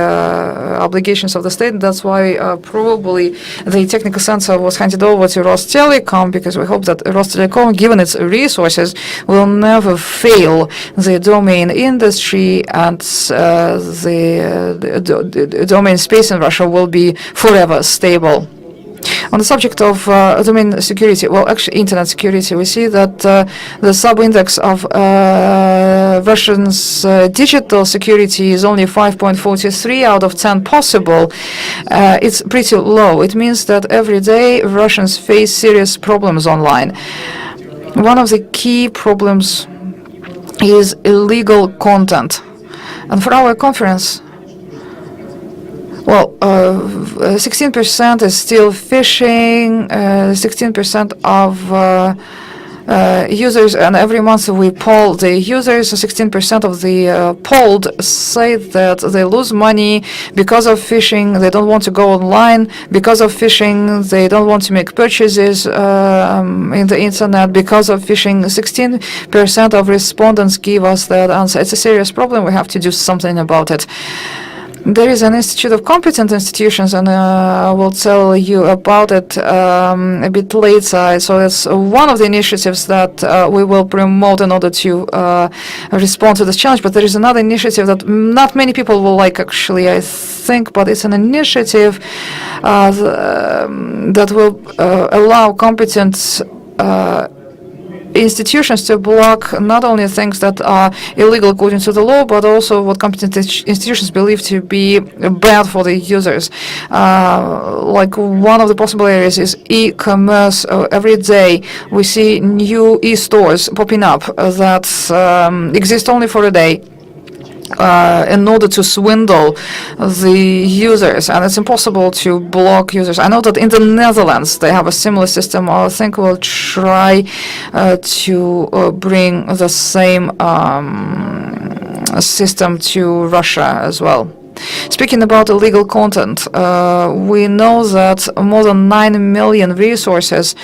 obligations of the state. That's why probably the technical center was handed over to Telecom, because we hope that Telecom, given its resources, will never fail the domain industry, and the domain space in Russia will be forever stable. On the subject of domain security, well, actually, Internet security, we see that the sub-index of Russians' digital security is only 5.43 out of 10 possible. It's pretty low. It means that every day Russians face serious problems online. One of the key problems is illegal content. And for our conference, well, 16% is still phishing, 16% of users, and every month we poll the users. 16% of the polled say that they lose money because of phishing. They don't want to go online because of phishing. They don't want to make purchases in the internet because of phishing. 16% of respondents give us that answer. It's a serious problem. We have to do something about it. There is an Institute of Competent Institutions, and I will tell you about it a bit later. So it's one of the initiatives that we will promote in order to respond to this challenge. But there is another initiative that not many people will like, actually, I think, but it's an initiative that will allow competent institutions to block not only things that are illegal according to the law, but also what competent institutions believe to be bad for the users. Like one of the possible areas is e-commerce. Every day we see new e-stores popping up that exist only for a day, in order to swindle the users, and it's impossible to block users. I know that in the Netherlands they have a similar system. I think we'll try to bring the same system to Russia as well. Speaking about illegal content, we know that more than 9 million resources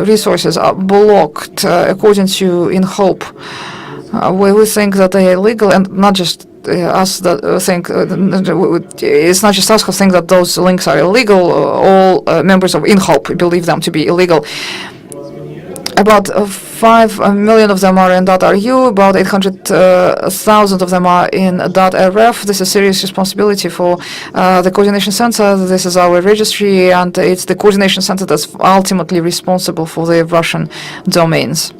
resources are blocked, according to In Hope. We think that they are illegal, and not just us that think, it's not just us who think that those links are illegal. All members of In Hope believe them to be illegal. About 5 million of them are in .ru, about 800,000 of them are in .rf. This is a serious responsibility for the coordination center. This is our registry, and it's the coordination center that's ultimately responsible for the Russian domains.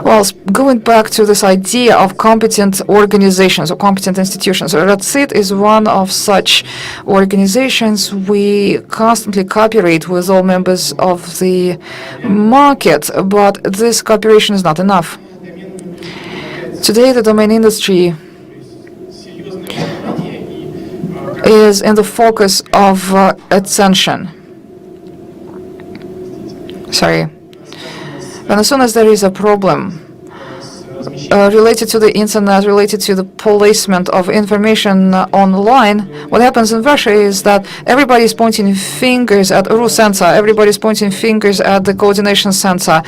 Well, going back to this idea of competent organizations or competent institutions, RADSIT is one of such organizations. We constantly cooperate with all members of the market, but this cooperation is not enough. Today, the domain industry is in the focus of attention. Sorry. And as soon as there is a problem related to the internet, related to the placement of information online, what happens in Russia is that everybody is pointing fingers at RU Center, everybody is pointing fingers at the coordination center.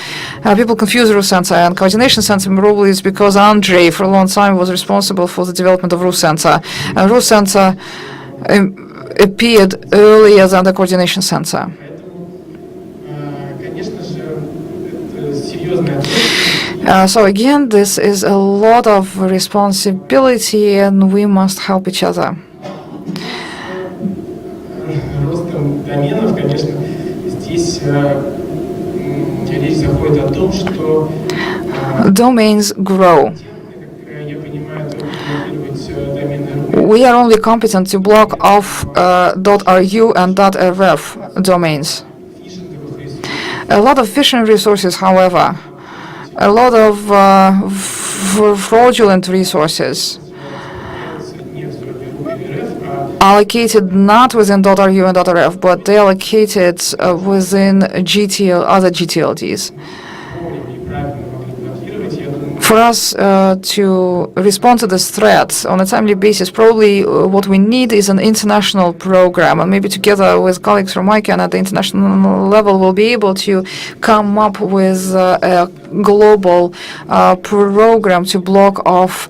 People confuse RU Center and coordination center. Probably is because Andrei for a long time was responsible for the development of RU Center. RU Center appeared earlier than the coordination center. So again, this is a lot of responsibility, and we must help each other. Domains grow. We are only competent to block off .ru and .rf domains. A lot of phishing resources, however, a lot of fraudulent resources allocated not within .ru and .rf, but they are allocated within other GTLDs. For us to respond to this threat on a timely basis, probably what we need is an international program, and maybe together with colleagues from ICANN at the international level, we'll be able to come up with a global program to block off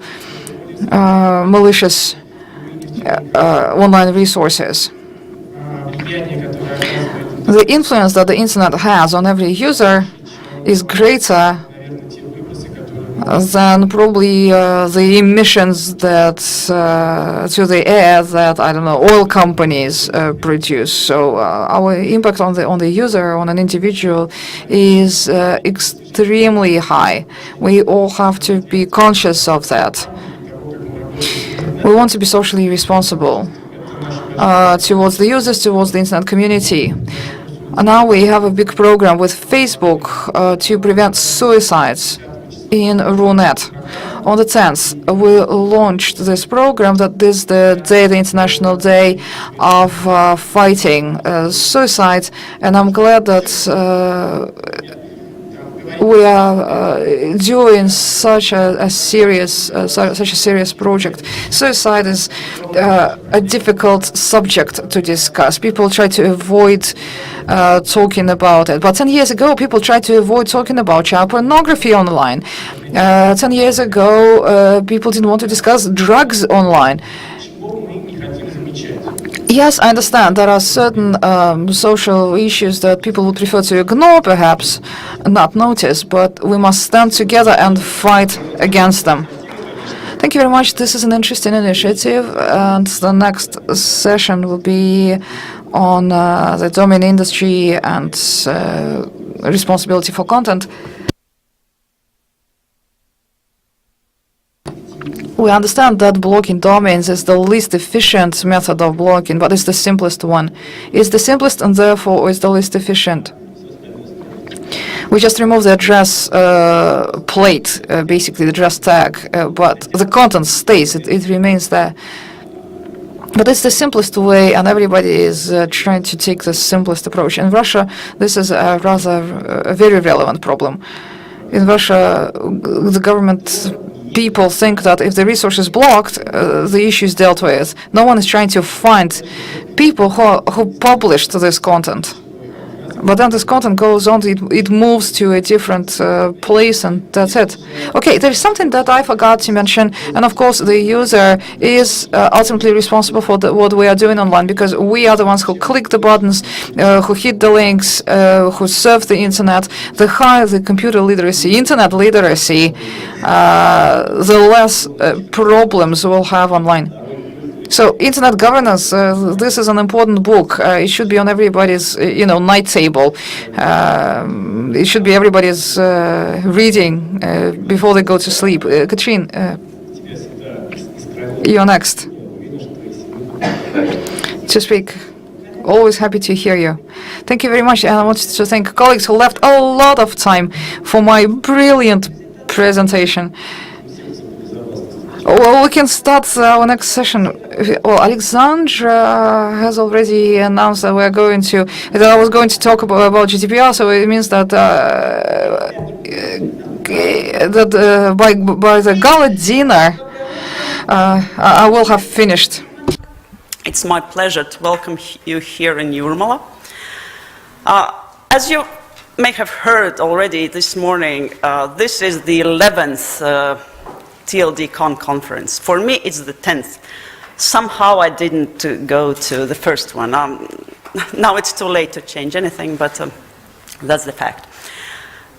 malicious online resources. The influence that the internet has on every user is greater than probably the emissions that to the air that, I don't know, oil companies produce. So our impact on the user, on an individual, is extremely high. We all have to be conscious of that. We want to be socially responsible towards the users, towards the internet community. Now we have a big program with Facebook to prevent suicides in Runet. On the 10th, we launched this program that is the day, the International Day of fighting suicide, and I'm glad that we are doing such a serious project. Suicide is a difficult subject to discuss. People try to avoid talking about it. But 10 years ago, people tried to avoid talking about child pornography online. 10 years ago, people didn't want to discuss drugs online. Yes, I understand there are certain social issues that people would prefer to ignore, perhaps, not notice, but we must stand together and fight against them. Thank you very much. This is an interesting initiative, and the next session will be on the domain industry and responsibility for content. We understand that blocking domains is the least efficient method of blocking, but it's the simplest one. It's the simplest and therefore is the least efficient. We just remove the address plate, basically the address tag, but the content stays, it remains there. But it's the simplest way, and everybody is trying to take the simplest approach. In Russia, this is a very relevant problem. In Russia, the government people think that if the resource is blocked, the issue is dealt with. No one is trying to find people who published this content. But then this content goes on, it moves to a different place, and that's it. Okay, there is something that I forgot to mention, and of course the user is ultimately responsible for what we are doing online, because we are the ones who click the buttons, who hit the links, who surf the internet. The higher the computer literacy, internet literacy, the less problems we'll have online. So, internet governance. This is an important book. It should be on everybody's, night table. It should be everybody's reading before they go to sleep. Katrin, you're next to speak. Always happy to hear you. Thank you very much, and I wanted to thank colleagues who left a lot of time for my brilliant presentation. Well, we can start our next session. Well, Alexandra has already announced that I was going to talk about GDPR, so it means that by the gala dinner, I will have finished. It's my pleasure to welcome you here in Jurmala. As you may have heard already this morning, this is the 11th TLDCON conference. For me, it's the 10th. Somehow I didn't go to the first one. Now it's too late to change anything, but that's the fact.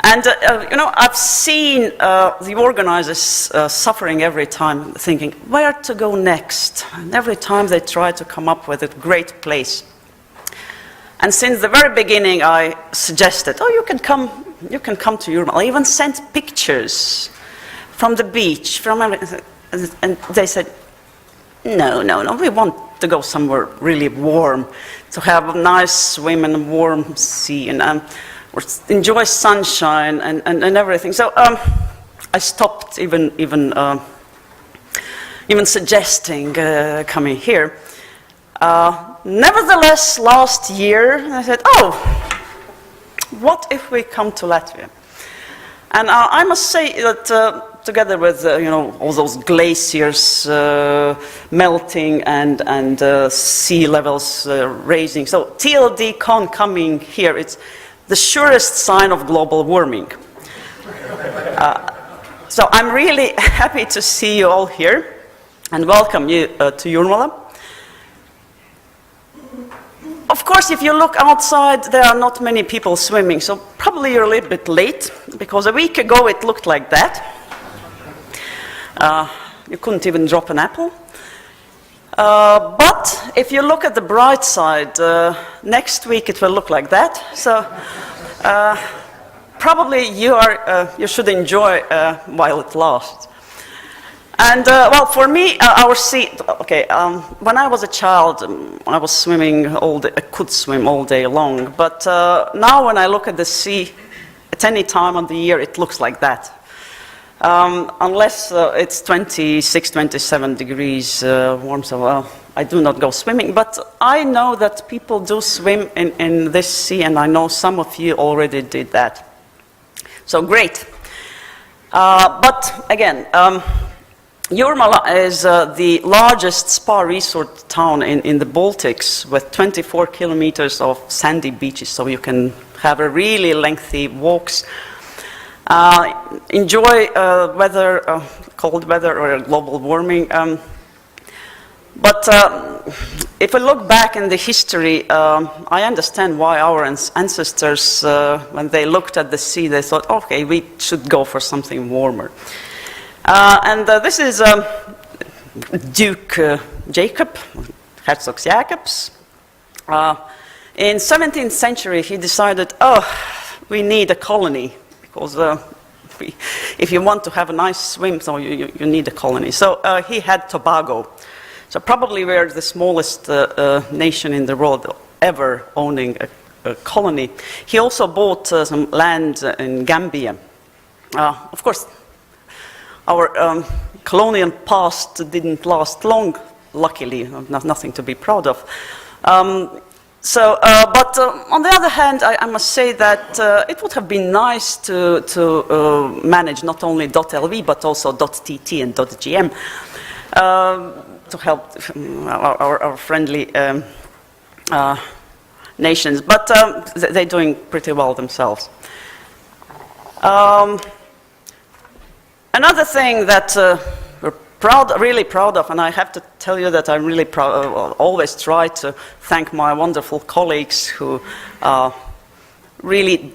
And, I've seen the organizers suffering every time, thinking, where to go next? And every time they try to come up with a great place. And since the very beginning, I suggested, you can come to Jurmala. I even sent pictures from the beach, and they said, no, we want to go somewhere really warm, to have a nice swim in a warm sea, and enjoy sunshine and everything. So I stopped even suggesting coming here. Nevertheless, last year I said, what if we come to Latvia? And I must say that together with all those glaciers melting and sea levels rising. So TLDCON coming here, it's the surest sign of global warming. So I'm really happy to see you all here and welcome you to Jurmala. Of course, if you look outside, there are not many people swimming, so probably you're a little bit late, because a week ago it looked like that. You couldn't even drop an apple. But if you look at the bright side, next week it will look like that. So probably you should enjoy while it lasts. And well, for me, our sea. Okay, when I was a child, I was swimming all day. I could swim all day long. But now, when I look at the sea, at any time of the year, it looks like that. Unless it's 26, 27 degrees warm, so I do not go swimming. But I know that people do swim in this sea, and I know some of you already did that. So great. But again. Jurmala is the largest spa resort town in the Baltics, with 24 kilometers of sandy beaches, so you can have a really lengthy walks. Enjoy weather, cold weather or global warming. But if I look back in the history, I understand why our ancestors, when they looked at the sea, they thought, okay, we should go for something warmer. And this is Duke Jacob, Herzog Jacobs. In 17th century, he decided, we need a colony, because if you want to have a nice swim, so you need a colony. So he had Tobago. So probably we're the smallest nation in the world ever owning a colony. He also bought some land in Gambia. Of course, our colonial past didn't last long, luckily, nothing to be proud of. But on the other hand, I must say that it would have been nice to manage not only .lv, but also .tt and .gm to help our friendly nations. But they're doing pretty well themselves. Another thing that we're really proud of, and I have to tell you that I'm really proud, always try to thank my wonderful colleagues who really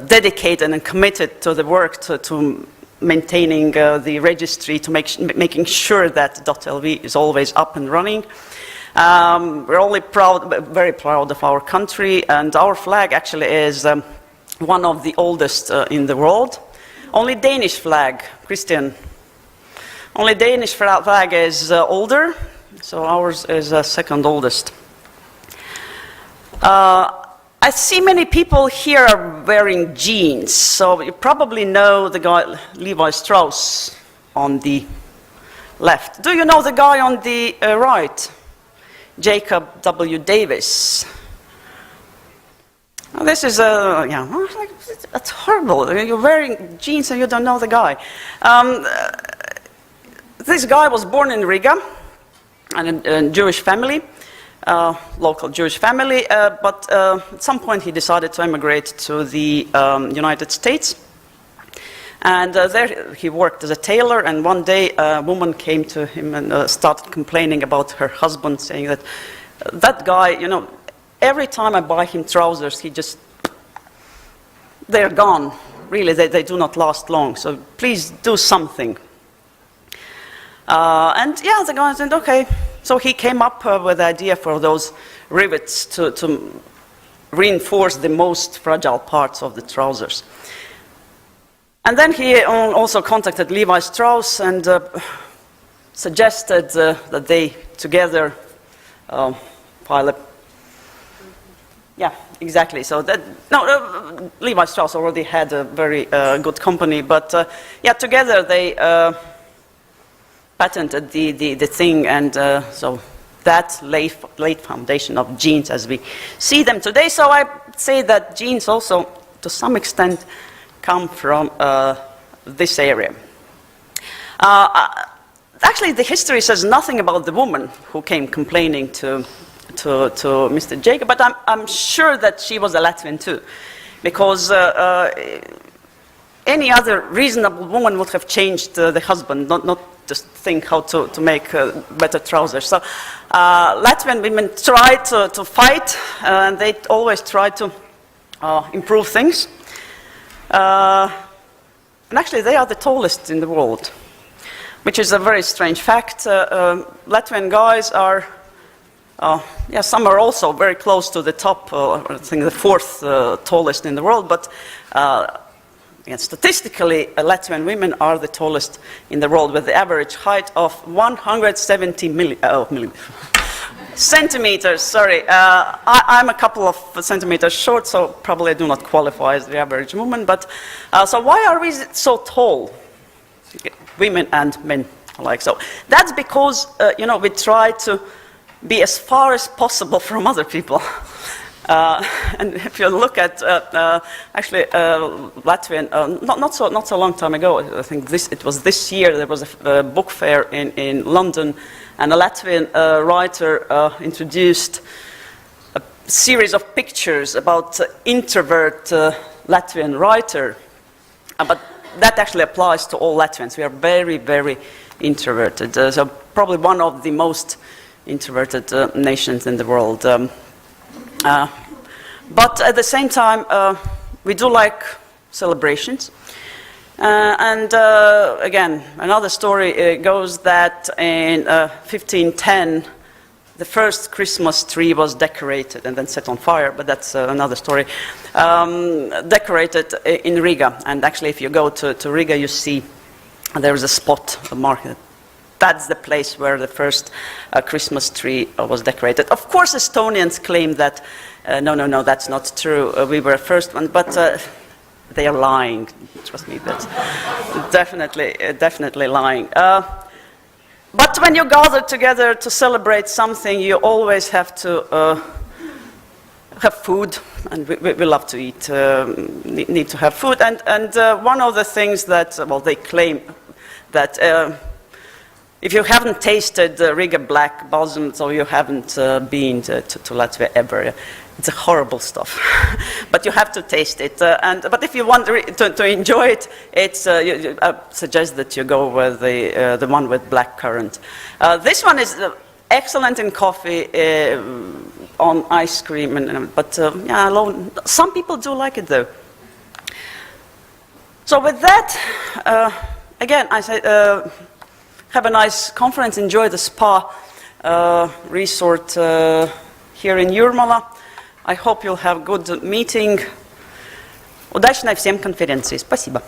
dedicated and committed to the work to maintaining the registry, to making sure that .lv is always up and running. We're only very proud of our country, and our flag actually is one of the oldest in the world. Only Danish flag, Christian. Only Danish flag is older, so ours is second oldest. I see many people here are wearing jeans, so you probably know the guy Levi Strauss on the left. Do you know the guy on the right? Jacob W. Davis. Oh, this is that's horrible. You're wearing jeans and you don't know the guy. This guy was born in Riga, and a Jewish family, local Jewish family, but at some point he decided to emigrate to the United States. And there he worked as a tailor, and one day a woman came to him and started complaining about her husband, saying that that guy, every time I buy him trousers, they're gone. Really, they do not last long, so please do something. And yeah, the guy said, okay. So he came up with the idea for those rivets to reinforce the most fragile parts of the trousers. And then he also contacted Levi Strauss and suggested that they together file a... Yeah, exactly. So Levi Strauss already had a very good company, but yeah, together they patented the thing, and so that laid foundation of jeans as we see them today. So I say that jeans also, to some extent, come from this area. Actually, the history says nothing about the woman who came complaining to Mr. Jacob, but I'm sure that she was a Latvian too, because any other reasonable woman would have changed the husband, not just think how to make better trousers. So Latvian women try to fight, and they always try to improve things. And actually, they are the tallest in the world, which is a very strange fact. Latvian guys are, some are also very close to the top, I think the fourth tallest in the world, but statistically, Latvian women are the tallest in the world with the average height of 170 centimeters, sorry. I'm a couple of centimeters short, so probably I do not qualify as the average woman, but so why are we so tall? Women and men alike. So that's because, we try to be as far as possible from other people. And if you look at, Latvian, not so long time ago, I think it was this year, there was a book fair in London, and a Latvian writer introduced a series of pictures about introvert Latvian writer. But that actually applies to all Latvians. We are very, very introverted. So probably one of the most introverted nations in the world. But at the same time, we do like celebrations. And again, another story goes that in 1510, the first Christmas tree was decorated and then set on fire, but that's another story. Decorated in Riga. And actually, if you go to Riga, you see there is a spot, a market. That's the place where the first Christmas tree was decorated. Of course, Estonians claim that, no, that's not true. We were the first one, but they are lying. Trust me, that's definitely lying. But when you gather together to celebrate something, you always have to have food, and we love to eat, need to have food. And one of the things that, they claim that if you haven't tasted Riga black balsam, so you haven't been to Latvia ever. It's a horrible stuff, but you have to taste it. But if you want to enjoy it, I suggest that you go with the one with black currant. This one is excellent in coffee, on ice cream, but some people do like it though. So with that, again, I say have a nice conference. Enjoy the spa resort here in Jurmala. I hope you'll have good meeting. Удачной всем конференции. Спасибо.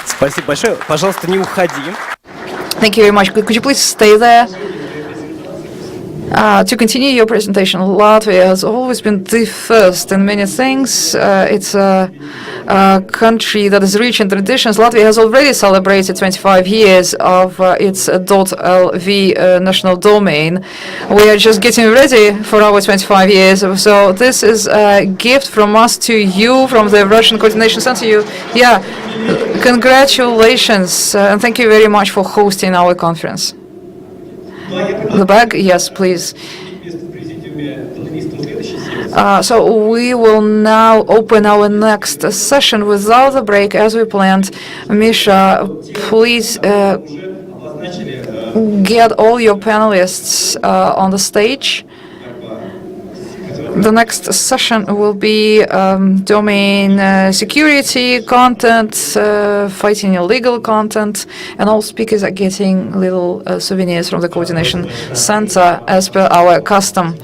Спасибо большое. Пожалуйста, не уходи. Thank you very much. Could you please stay there? To continue your presentation, Latvia has always been the first in many things. It's a country that is rich in traditions. Latvia has already celebrated 25 years of its .lv national domain. We are just getting ready for our 25 years. So this is a gift from us to you, from the Russian Coordination Center. Congratulations, and thank you very much for hosting our conference. The bag, yes, please. So we will now open our next session without a break as we planned. Misha, please get all your panelists on the stage. The next session will be domain security, content, fighting illegal content, and all speakers are getting little souvenirs from the coordination center as per our custom.